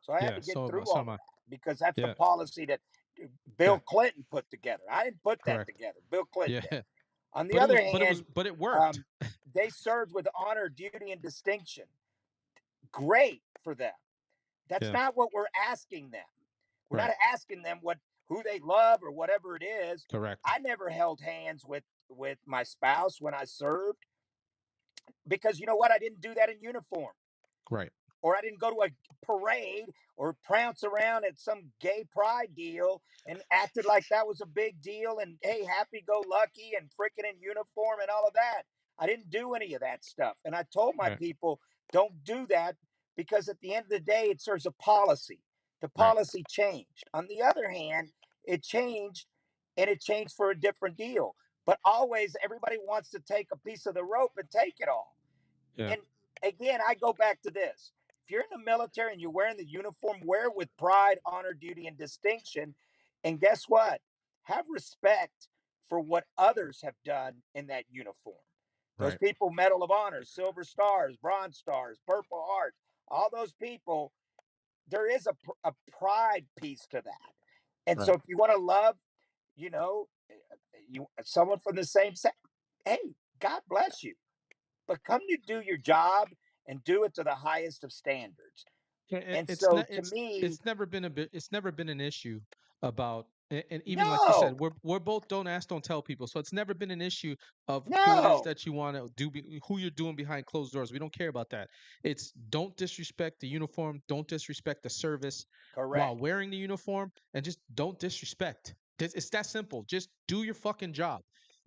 So I had Yeah. to get So am I. through So all am of I. that because that's the Yeah. policy that Bill Yeah. Clinton put together. I didn't put that Correct. together. Bill Clinton Yeah. did. On the other hand, But it worked. um, they served with honor, duty, and distinction. Great for them. That's Yeah. not what we're asking them. We're not Right. asking them who they love or whatever it is. Correct. I never held hands with my spouse when I served, because you know what? I didn't do that in uniform, Right. or I didn't go to a parade or prounce around at some gay pride deal and acted like that was a big deal and hey, happy go lucky and freaking in uniform and all of that. I didn't do any of that stuff. And I told my Right. people, don't do that, because at the end of the day, it serves a policy. The Right. policy changed. On the other hand, it changed, and it changed for a different deal. But always everybody wants to take a piece of the rope and take it all. Yeah. And again, I go back to this. If you're in the military and you're wearing the uniform, wear it with pride, honor, duty, and distinction. And guess what? Have respect for what others have done in that uniform. Those Right. people, Medal of Honor, Silver Stars, Bronze Stars, Purple Hearts, all those people, there is a pride piece to that. And so Right. if you want to love, you know, someone from the same sex, hey, God bless you, but come to do your job and do it to the highest of standards. Yeah, And it's so not. to me, It's never been a bit. It's never been an issue about. And even like you said, no, we're both don't ask, don't tell people. So it's never been an issue of who it is no, that you want to do, who you're doing behind closed doors. We don't care about that. It's don't disrespect the uniform, don't disrespect the service while correct, wearing the uniform, and just don't disrespect. It's that simple. Just do your fucking job.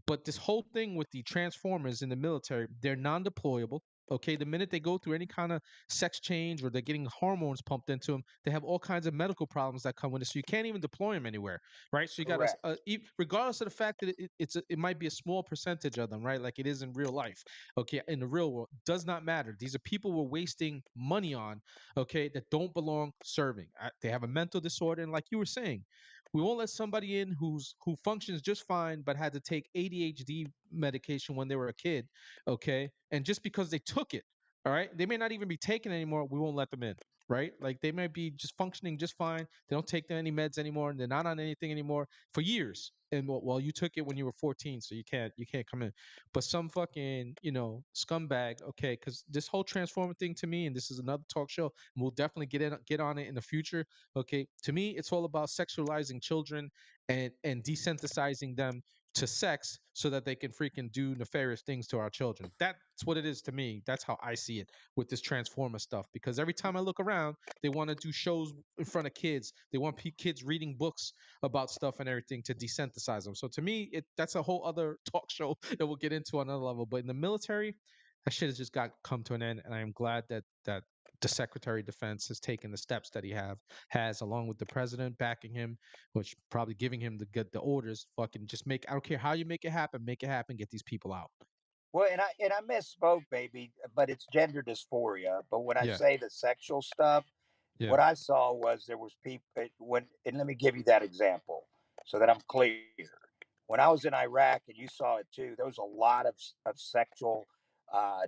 But this whole thing with the transformers in the military, they're non-deployable. Okay, the minute they go through any kind of sex change or they're getting hormones pumped into them, they have all kinds of medical problems that come with it. So you can't even deploy them anywhere, right? So you got correct, regardless of the fact that it might be a small percentage of them, right? Like it is in real life, okay? In the real world, does not matter. These are people we're wasting money on, okay? That don't belong serving. They have a mental disorder, and like you were saying, we won't let somebody in who functions just fine but had to take ADHD medication when they were a kid, okay? And just because they took it, all right, they may not even be taken anymore. We won't let them in, right? Like they might be just functioning just fine. They don't take any meds anymore, and they're not on anything anymore for years. And well, you took it when you were 14, so you can't come in. But some fucking scumbag, okay? Because this whole transformer thing to me, and this is another talk show, and we'll definitely get on it in the future. Okay, to me, it's all about sexualizing children and desensitizing them to sex so that they can freaking do nefarious things to our children. That's what it is to me. That's how I see it with this transformer stuff. Because every time I look around, they want to do shows in front of kids. They want kids reading books about stuff and everything to desensitize them. So to me, that's a whole other talk show that we'll get into on another level. But in the military, that shit has just got come to an end, and I am glad that the Secretary of Defense has taken the steps that he has along with the president backing him, which probably giving him the orders. Fucking just make. I don't care how you make it happen. Get these people out. well, and I misspoke, baby, but it's gender dysphoria. But when I Yeah, say the sexual stuff, Yeah. what I saw was there was people when, and let me give you that example so that I'm clear. When I was in Iraq, and you saw it too, there was a lot of sexual uh,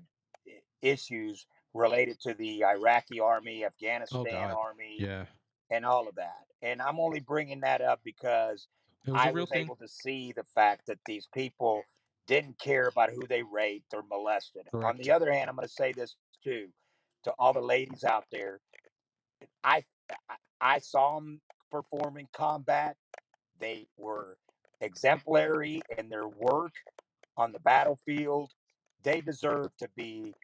issues related to the Iraqi army, Oh Afghanistan God. army, Yeah. and all of that. And I'm only bringing that up because It was a I real was thing. able to see the fact that these people didn't care about who they raped or molested. On Correct. the other hand, I'm going to say this too to all the ladies out there. I I saw them perform in combat. They were exemplary in their work on the battlefield. They deserve to be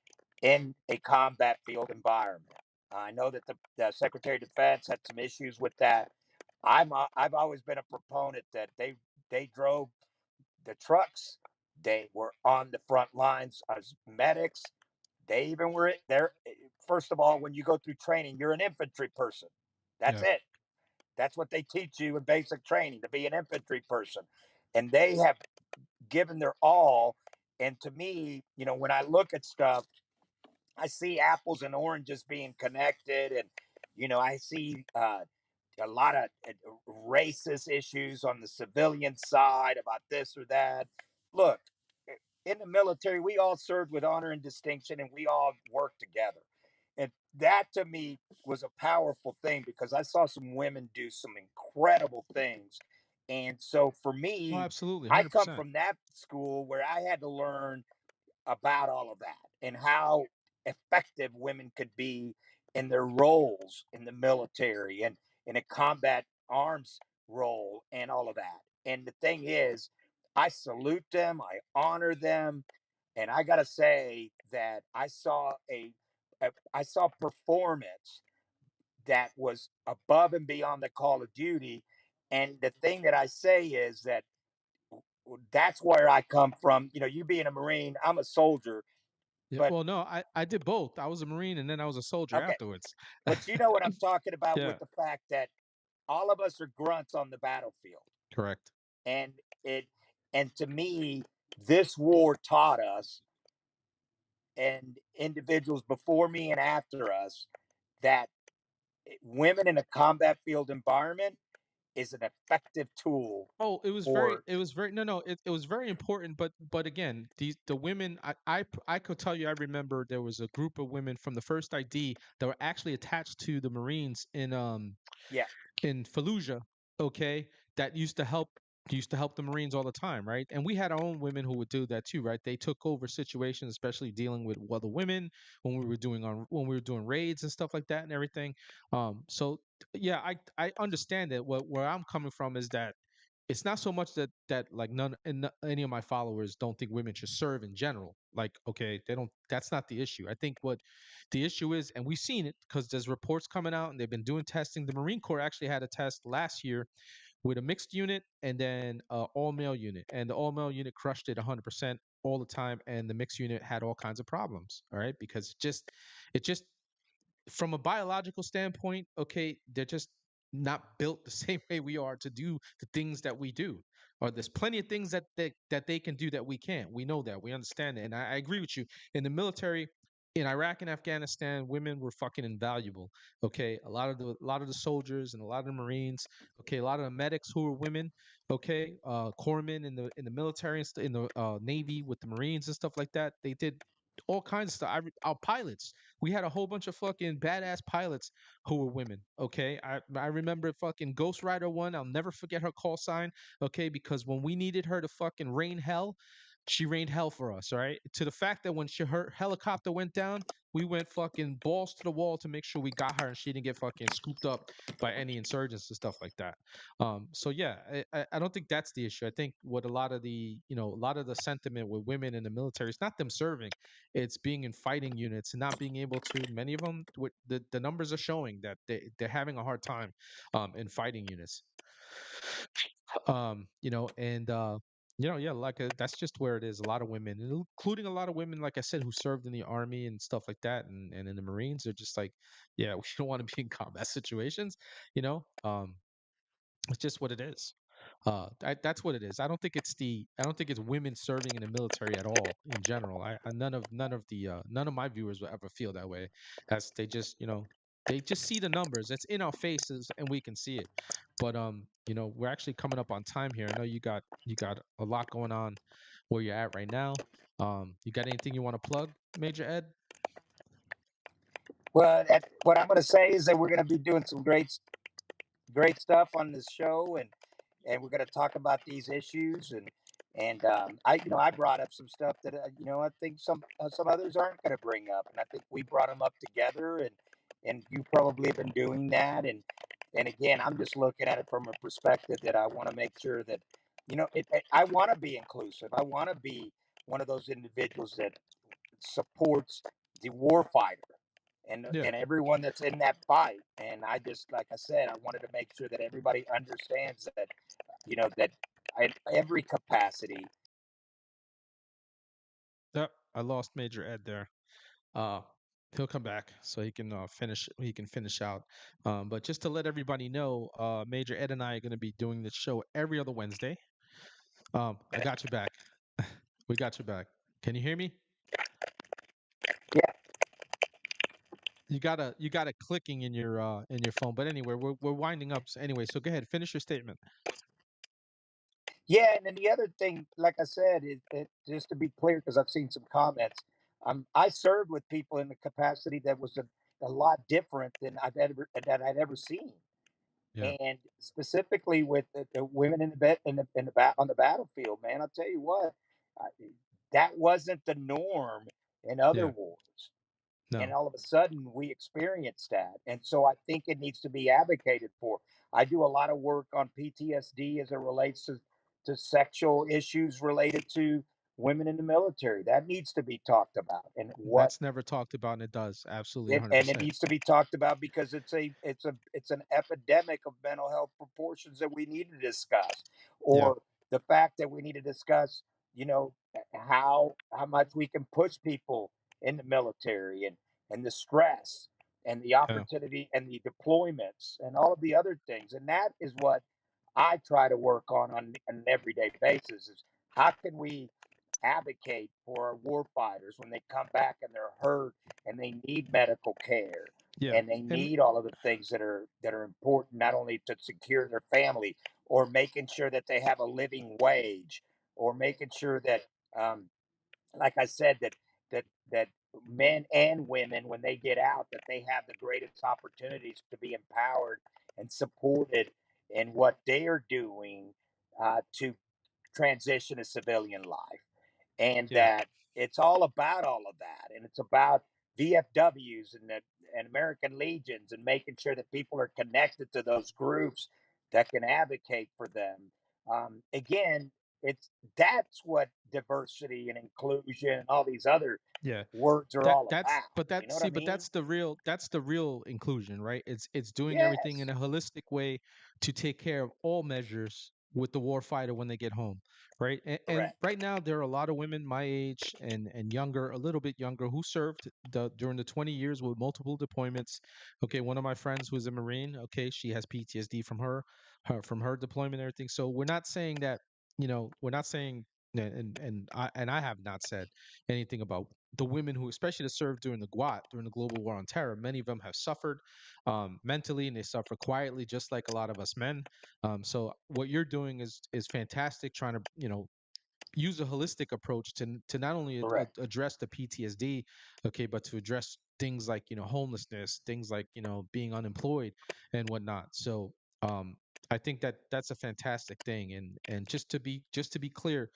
in a combat field environment. I know that the Secretary of Defense had some issues with that. I've always been a proponent that they drove the trucks. They were on the front lines as medics. They even were there. First of all, when you go through training, you're an infantry person. That's Yeah. it. That's what they teach you in basic training to be an infantry person. And they have given their all. And to me, when I look at stuff, I see apples and oranges being connected. And, I see a lot of racist issues on the civilian side about this or that. Look, in the military, we all served with honor and distinction, and we all worked together. And that to me was a powerful thing because I saw some women do some incredible things. And so for Oh, me, absolutely. I come 100%. from that school where I had to learn about all of that and how effective women could be in their roles in the military and in a combat arms role and all of that. And the thing is, I salute them, I honor them, and I got to say that I saw performance that was above and beyond the call of duty. And the thing that I say is that that's where I come from. You being a Marine, I'm a soldier, Yeah. but Well, no, I did both. I was a Marine and then I was a soldier okay. afterwards. But you know what I'm talking about Yeah. with the fact that all of us are grunts on the battlefield. Correct. And it and to me, this war taught us and individuals before me and after us that women in a combat field environment is an effective tool Oh, for it was very, no, no, it was very important, but again, the women, I could tell you, I remember there was a group of women from the first ID that were actually attached to the Marines yeah, in Fallujah, okay, that used to help the Marines all the time, right? And we had our own women who would do that too, right? They took over situations, especially dealing with other women when we were doing raids and stuff like that and everything. So yeah, I understand that. Where I'm coming from is that it's not so much that like any of my followers don't think women should serve in general. Like, okay, they don't. That's not the issue. I think what the issue is, and we've seen it because there's reports coming out, and they've been doing testing. The Marine Corps actually had a test last year with a mixed unit and then all male unit, and the all male unit crushed it 100% all the time, and the mixed unit had all kinds of problems. All right, because it just from a biological standpoint, okay, they're just not built the same way we are to do the things that we do. Or there's plenty of things that they can do that we can't. We know that. We understand it. And I agree with you. In the military, in Iraq and Afghanistan, women were fucking invaluable. Okay. A lot of the soldiers and a lot of the Marines, okay, a lot of the medics who were women, okay, corpsmen in the military and in the Navy with the Marines and stuff like that, they did all kinds of stuff. Our pilots, we had a whole bunch of fucking badass pilots who were women. Okay, I remember fucking Ghost Rider one. I'll never forget her call sign. Okay, because when we needed her to fucking rain hell, she rained hell for us. All right, to the fact that when her helicopter went down, we went fucking balls to the wall to make sure we got her and she didn't get fucking scooped up by any insurgents and stuff like that. So yeah, I don't think that's the issue. I think what a lot of the sentiment with women in the military is not them serving, it's being in fighting units and not being able to. Many of them, the numbers are showing that they're having a hard time in fighting units. And yeah, like that's just where it is. A lot of women, including a lot of women, like I said, who served in the army and stuff like that, and in the Marines, are just like, yeah, we don't want to be in combat situations. You know, it's just what it is. That's what it is. I don't think it's women serving in the military at all in general. None of my viewers will ever feel that way. That's they just. They just see the numbers. It's in our faces and we can see it. But we're actually coming up on time here. I know you got a lot going on where you're at right now. You got anything you want to plug, Major Ed? Well, what I'm going to say is that we're going to be doing some great stuff on this show, and we're going to talk about these issues, and I brought up some stuff that I think some others aren't going to bring up, and I think we brought them up together, and you probably have been doing that, and again, I'm just looking at it from a perspective that I want to make sure that I want to be inclusive. I want to be one of those individuals that supports the war fighter and Yeah. and everyone that's in that fight. And I just, like I said, I wanted to make sure that everybody understands that that in every capacity. Yep. I lost Major Ed there. Uh, he'll come back so he can finish. He can finish out. But just to let everybody know, Major Ed and I are going to be doing this show every other Wednesday. I got you back. We got you back. Can you hear me? Yeah, You got a clicking in your phone. But anyway, we're winding up. Anyway, so go ahead, finish your statement. yeah. And then the other thing, like I said, is just to be clear, because I've seen some comments. I served with people in the capacity that was a lot different than I'd ever seen, Yeah. and specifically with the women in the bed in the bat on the battlefield. Man, I'll tell you what, I, that wasn't the norm in other Yeah. wars, and No. all of a sudden we experienced that, and so I think it needs to be advocated for. I do a lot of work on PTSD as it relates to sexual issues related to women in the military. That needs to be talked about, and what That's never talked about, and it does. Absolutely and it 100%. needs to be talked about because it's an epidemic of mental health proportions that we need to discuss, Yeah. or the fact that we need to discuss, how much we can push people in the military, and the stress and the Yeah. opportunity and the deployments and all of the other things. And that is what I try to work on an everyday basis, is how can we advocate for our war fighters when they come back and they're hurt and they need medical care, Yeah. and they And need all of the things that are important, not only to secure their family, or making sure that they have a living wage, or making sure that, um, like I said, that men and women, when they get out, that they have the greatest opportunities to be empowered and supported in what they are doing, to transition to civilian life, and yeah. that it's all about all of that, and it's about VFWs and American Legions, and making sure that people are connected to those groups that can advocate for them. Again, it's that's what diversity and inclusion and all these other Yeah. words are That all that's about. but You that know what I see, but mean? that's the real inclusion, right? It's doing everything in Yes, a holistic way to take care of all measures with the war fighter when they get home, right? And correct. right now there are a lot of women my age and younger, a little bit younger, who served during the 20 years with multiple deployments. Okay, one of my friends who's a Marine, okay, she has PTSD from her deployment and everything. So we're not saying that, we're not saying, and I have not said anything about the women who, especially that served during the GWAT, during the Global War on Terror. Many of them have suffered mentally, and they suffer quietly, just like a lot of us men. So what you're doing is fantastic, trying to use a holistic approach to not only Correct. address the PTSD, okay, but to address things like homelessness, things like being unemployed and whatnot. So I think that that's a fantastic thing, and just to be clear,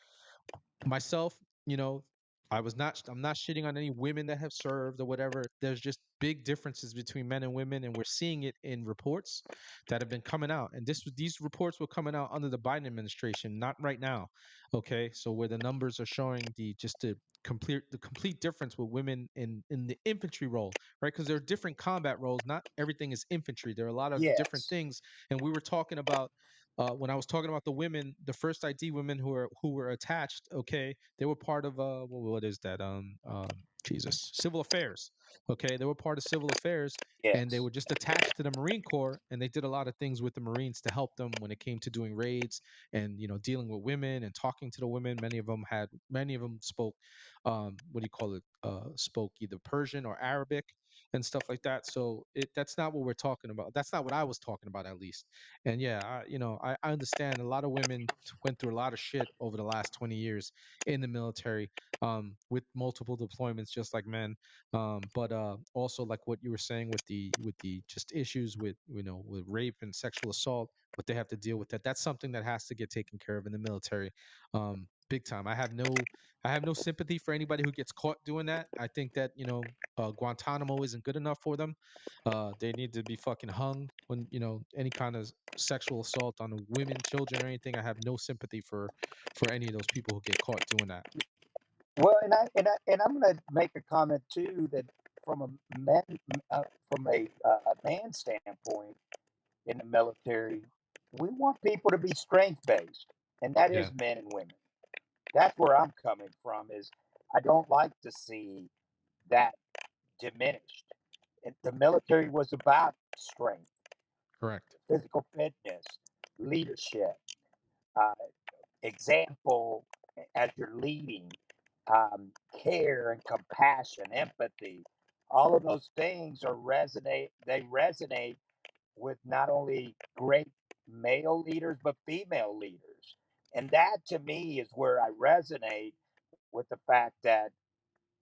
myself, you know, I'm not shitting on any women that have served or whatever. There's just big differences between men and women, and we're seeing it in reports that have been coming out. And these reports were coming out under the Biden administration, not right now. Okay, so where the numbers are showing the complete difference with women in the infantry role, right? Because there are different combat roles. Not everything is infantry. There are a lot of different Yes. things, and we were talking about when I was talking about the women, the first ID women who were attached, okay, they were part of what is that? Jesus, civil affairs. Okay, they were part of civil affairs, and they Yes. were just attached to the Marine Corps, and they did a lot of things with the Marines to help them when it came to doing raids and dealing with women and talking to the women. Many of them spoke, what do you call it? Spoke either Persian or Arabic, and stuff like that. So that's not what we're talking about. That's not what I was talking about, at least. And yeah, I understand a lot of women went through a lot of shit over the last 20 years in the military, with multiple deployments, just like men. But also like what you were saying with the just issues with with rape and sexual assault, what they have to deal with, that's something that has to get taken care of in the military, big time. I have no sympathy for anybody who gets caught doing that. I think that Guantanamo isn't good enough for them. They need to be fucking hung when any kind of sexual assault on women, children, or anything. I have no sympathy for any of those people who get caught doing that. Well, and I'm going to make a comment too that from a man from a man standpoint in the military, we want people to be strength based, and that Yeah, is men and women. That's where I'm coming from. Is I don't like to see that diminished. The military was about strength, correct. physical fitness, leadership, uh, example as you're leading, care and compassion, empathy. All of those things are resonate. They resonate with not only great male leaders but female leaders, and that to me is where I resonate with the fact that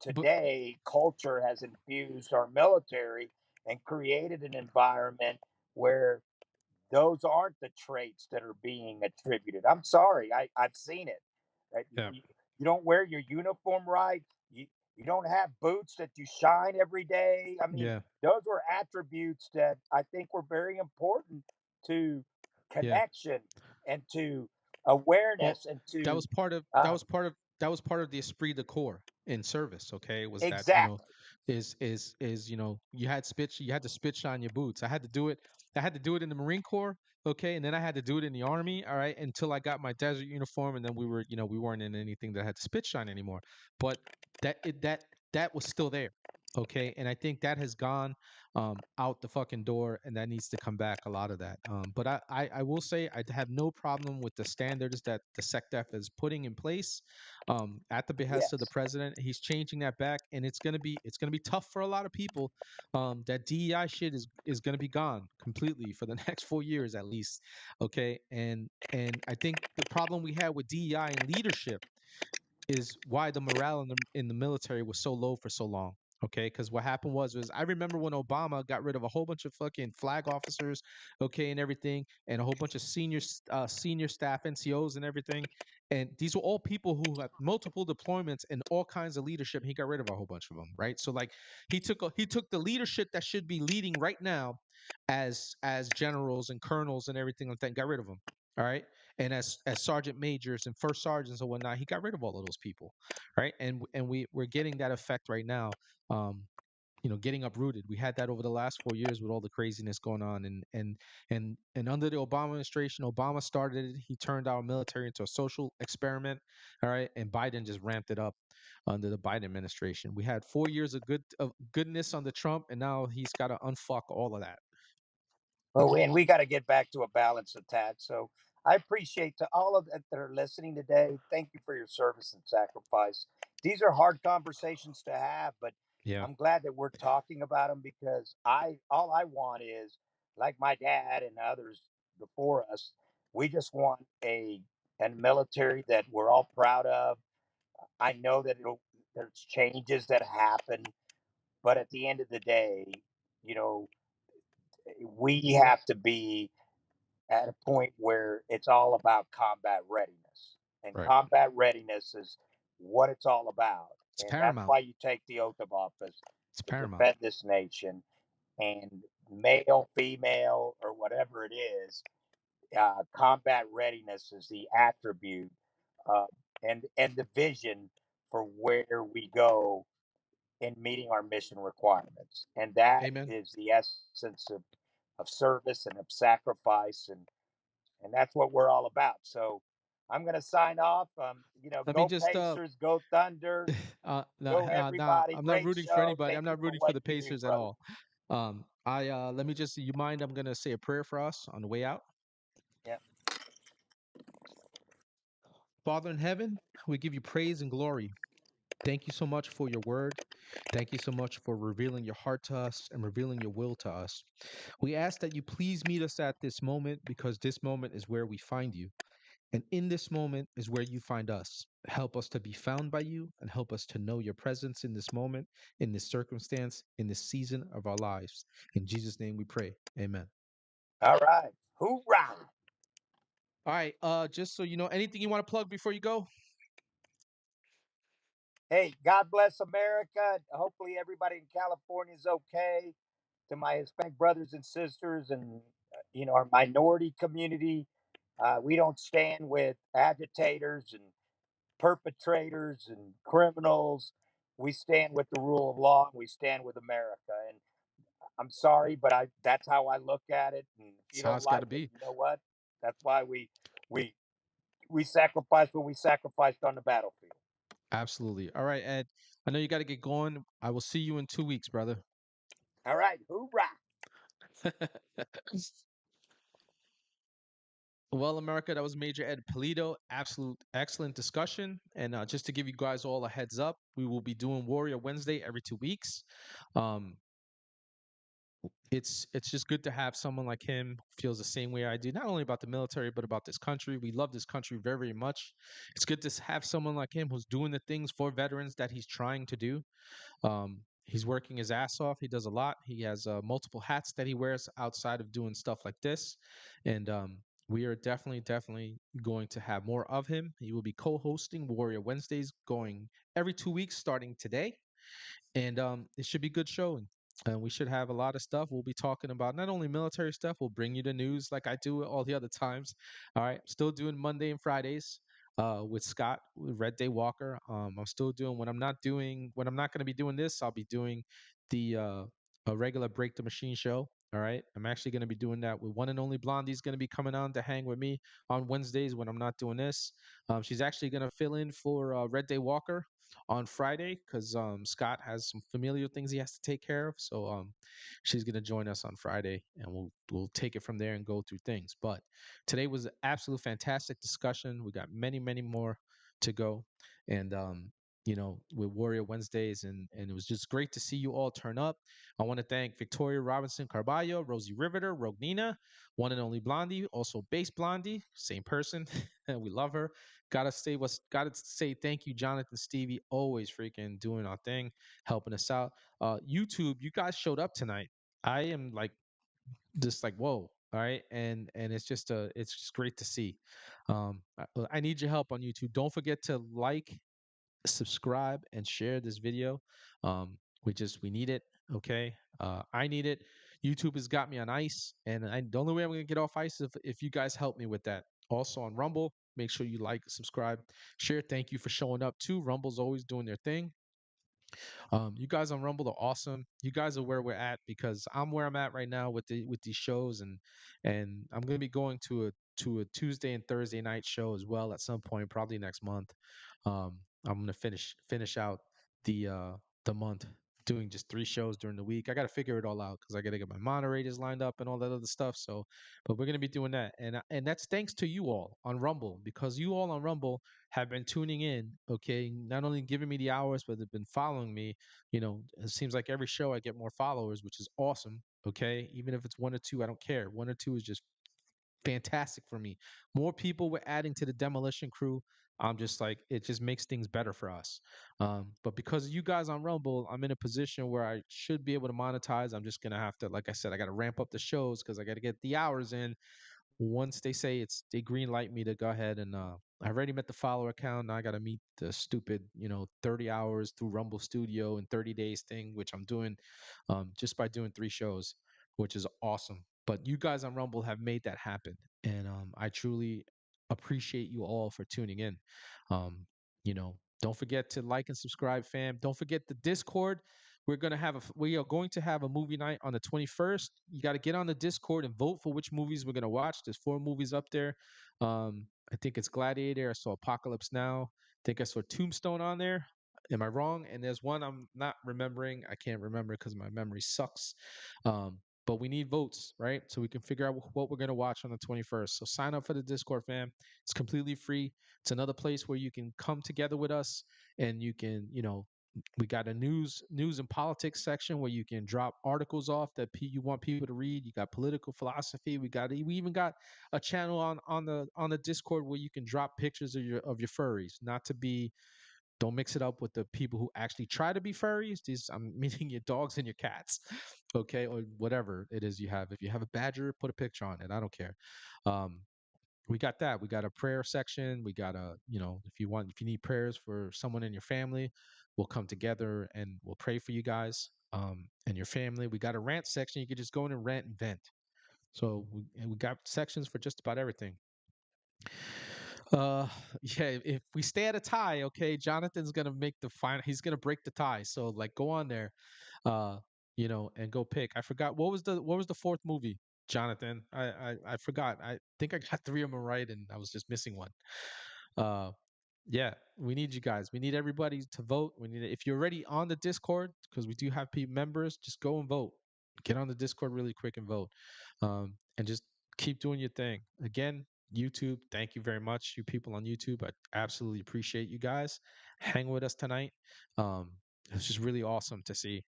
But today culture has infused our military and created an environment where those aren't the traits that are being attributed. I'm sorry, I've seen it. yeah, You don't wear your uniform right. You don't have boots that you shine every day. I mean, yeah, those were attributes that I think were very important to yeah. connection and to Well, awareness and that to was part of that um, was part of that was part of the esprit de corps in service. Okay, was that exactly. you had to spit shine your boots. I had to do it. I had to do it in the Marine Corps. Okay, and then I had to do it in the Army. All right, until I got my desert uniform, and then we weren't in anything that had to spit shine anymore. But that it that that was still there. Okay, and I think that has gone out the fucking door, and that needs to come back. A lot of that. But I will say I have no problem with the standards that the SecDef is putting in place, at the behest of the Yes. president. He's changing that back, and it's gonna be tough for a lot of people. That DEI shit is gonna be gone completely for the next 4 years at least. Okay, and I think the problem we had with DEI and leadership is why the morale in the military was so low for so long. Okay, because what happened was I remember when Obama got rid of a whole bunch of fucking flag officers, okay, and everything, and a whole bunch of senior staff, NCOs, and everything, and these were all people who had multiple deployments and all kinds of leadership. He got rid of a whole bunch of them, right? So like he took the leadership that should be leading right now, as generals and colonels and everything like that, and got rid of them. All right, and as sergeant majors and first sergeants and whatnot, he got rid of all of those people, right? And we're getting that effect right now. Um, getting uprooted. We had that over the last 4 years with all the craziness going on, and under the Obama administration, Obama started it. He turned our military into a social experiment, all right, and Biden just ramped it up under the Biden administration. We had 4 years of goodness under Trump, and now he's got to unfuck all of that. Oh, and we got to get back to a balanced attack. So I appreciate to all of that are listening today. Thank you for your service and sacrifice. These are hard conversations to have, but Yeah, I'm glad that we're talking about them because I all I want is like my dad and others before us. We just want a military that we're all proud of. I know that there's changes that happen, but at the end of the day, you know, we have to be at a point where it's all about combat readiness. And right. combat readiness is what it's all about. It's And that's paramount. why you take the oath of office It's to paramount. defend this nation. And male, female, or whatever it is, combat readiness is the attribute uh, and the vision for where we go in meeting our mission requirements. And that Amen. is the essence of service and of sacrifice and that's what we're all about. So I'm going to sign off. Let me Go just Pacers, go Thunder, no, go nah, everybody. I'm not Great rooting for show. anybody. I'm Thank you not for rooting for what the you do, Pacers at brother. all. I let me just, you mind? I'm gonna say a prayer for us on the way out. Yeah. Father in heaven, we give you praise and glory. Thank you so much for your word. Thank you so much for revealing your heart to us and revealing your will to us. We ask that you please meet us at this moment because this moment is where we find you. And in this moment is where you find us. Help us to be found by you and help us to know your presence in this moment, in this circumstance, in this season of our lives. In Jesus' name we pray. Amen. All right. Hoorah. All right. Just so you know, anything you want to plug before you go? Hey, God bless America. Hopefully, everybody in California is okay. To my Hispanic brothers and sisters, and our minority community, we don't stand with agitators and perpetrators and criminals. We stand with the rule of law, and we stand with America. And I'm sorry, but that's how I look at it. And if That's you how don't it's got like to it, be. you know what? That's why we we sacrifice what we sacrificed on the battlefield. Absolutely. All right, Ed. I know you got to get going. I will see you in 2 weeks, brother. All right, hoorah! Well, America, that was Major Ed Pulido. Absolute excellent discussion. And just to give you guys all a heads up, we will be doing Warrior Wednesday every 2 weeks. Um, it's just good to have someone like him who feels the same way I do, not only about the military but about this country. We love this country very, very much. It's good to have someone like him who's doing the things for veterans that he's trying to do. He's working his ass off. He does a lot. He has multiple hats that he wears outside of doing stuff like this, and we are definitely, definitely going to have more of him. He will be co-hosting Warrior Wednesdays, going every 2 weeks starting today, and it should be good showing. And we should have a lot of stuff. We'll be talking about not only military stuff. We'll bring you the news like I do all the other times. All right, still doing Monday and Fridays with Scott with Red Day Walker. I'm still doing when I'm not going to be doing this. I'll be doing the a regular Break the Machine show. All right, I'm actually going to be doing that with one and only Blondie's going to be coming on to hang with me on Wednesdays when I'm not doing this. She's actually going to fill in for Red Day Walker on Friday because Scott has some familiar things he has to take care of. So she's gonna join us on Friday, and we'll take it from there and go through things. But today was an absolute fantastic discussion. We got many many more to go, and with Warrior Wednesdays, and it was just great to see you all turn up. I want to thank Victoria Robinson Carballo, Rosie Riveter, Rogue Nina, one and only Blondie, also Base Blondie, same person, and we love her. Gotta say thank you, Jonathan Stevie, always freaking doing our thing, helping us out. YouTube, you guys showed up tonight. I am like just like whoa. All right, and it's just great to see. I need your help on YouTube. Don't forget to like, subscribe, and share this video. Um, we need it. Okay, I need it. YouTube has got me on ice, and the only way I'm gonna get off ice is if you guys help me with that. Also on Rumble, make sure you like, subscribe, share. Thank you for showing up too. Rumble's always doing their thing. You guys on Rumble are awesome. You guys are where we're at because I'm where I'm at right now with these shows, and I'm gonna be going to a Tuesday and Thursday night show as well at some point, probably next month. I'm gonna finish out the month doing just 3 shows during the week. I got to figure it all out because I got to get my moderators lined up and all that other stuff. So, but we're gonna be doing that, and that's thanks to you all on Rumble because you all on Rumble have been tuning in. Okay, not only giving me the hours, but they've been following me. It seems like every show I get more followers, which is awesome. Okay, even if it's one or two, I don't care. One or two is just fantastic for me. More people were adding to the demolition crew. I'm just like, it just makes things better for us. But because of you guys on Rumble, I'm in a position where I should be able to monetize. I'm just gonna have to, like I said, I got to ramp up the shows because I got to get the hours in. Once they say they green light me to go ahead and I've already met the follower count. Now I got to meet the stupid 30 hours through Rumble Studio in 30 days thing, which I'm doing just by doing 3 shows, which is awesome. But you guys on Rumble have made that happen, and I truly appreciate you all for tuning in. Don't forget to like and subscribe, fam. Don't forget the Discord. We are going to have a movie night on the 21st. You got to get on the Discord and vote for which movies we're going to watch. There's 4 movies up there. I think it's Gladiator. I saw Apocalypse Now. I think I saw Tombstone on there. Am I wrong? And there's one I'm not remembering. I can't remember because my memory sucks. Um, but we need votes, right? So we can figure out what we're going to watch on the 21st. So sign up for the Discord, fam. It's completely free. It's another place where you can come together with us, and you can, we got a news and politics section where you can drop articles off that you want people to read. You got political philosophy. We even got a channel on the Discord where you can drop pictures of your furries, not to be don't mix it up with the people who actually try to be furries. These I'm meaning your dogs and your cats, okay, or whatever it is you have. If you have a badger, put a picture on it. I don't care. Um, we got that. We got a prayer section. We got if you need prayers for someone in your family, we'll come together and we'll pray for you guys and your family. We got a rant section. You can just go in and rant and vent. So we got sections for just about everything. Uh, yeah, if we stay at a tie, okay, Jonathan's gonna make the final. He's gonna break the tie. So like, go on there, uh, and go pick. I forgot what was the fourth movie, Jonathan. I forgot. I think I got three of them right, and I was just missing one. Uh, yeah, we need you guys. We need everybody to vote. If you're already on the Discord, because we do have members, just go and vote. Get on the Discord really quick and vote, and just keep doing your thing. Again, YouTube, thank you very much, you people on YouTube. I absolutely appreciate you guys hanging with us tonight. Um, it's just really awesome to see.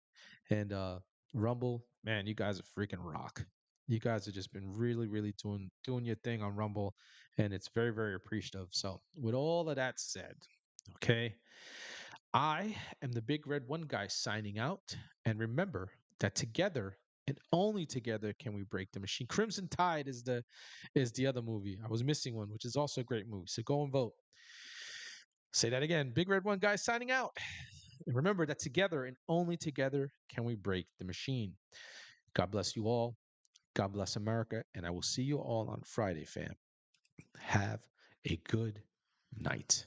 And Rumble, man, you guys are freaking rock. You guys have just been really, really doing your thing on Rumble, and it's very, very appreciative. So, with all of that said, okay, I am the Big Red One Guy signing out. And remember that together and only together can we break the machine. Crimson Tide is the other movie. I was missing one, which is also a great movie. So go and vote. Say that again. Big Red One Guy signing out. And remember that together and only together can we break the machine. God bless you all. God bless America. And I will see you all on Friday, fam. Have a good night.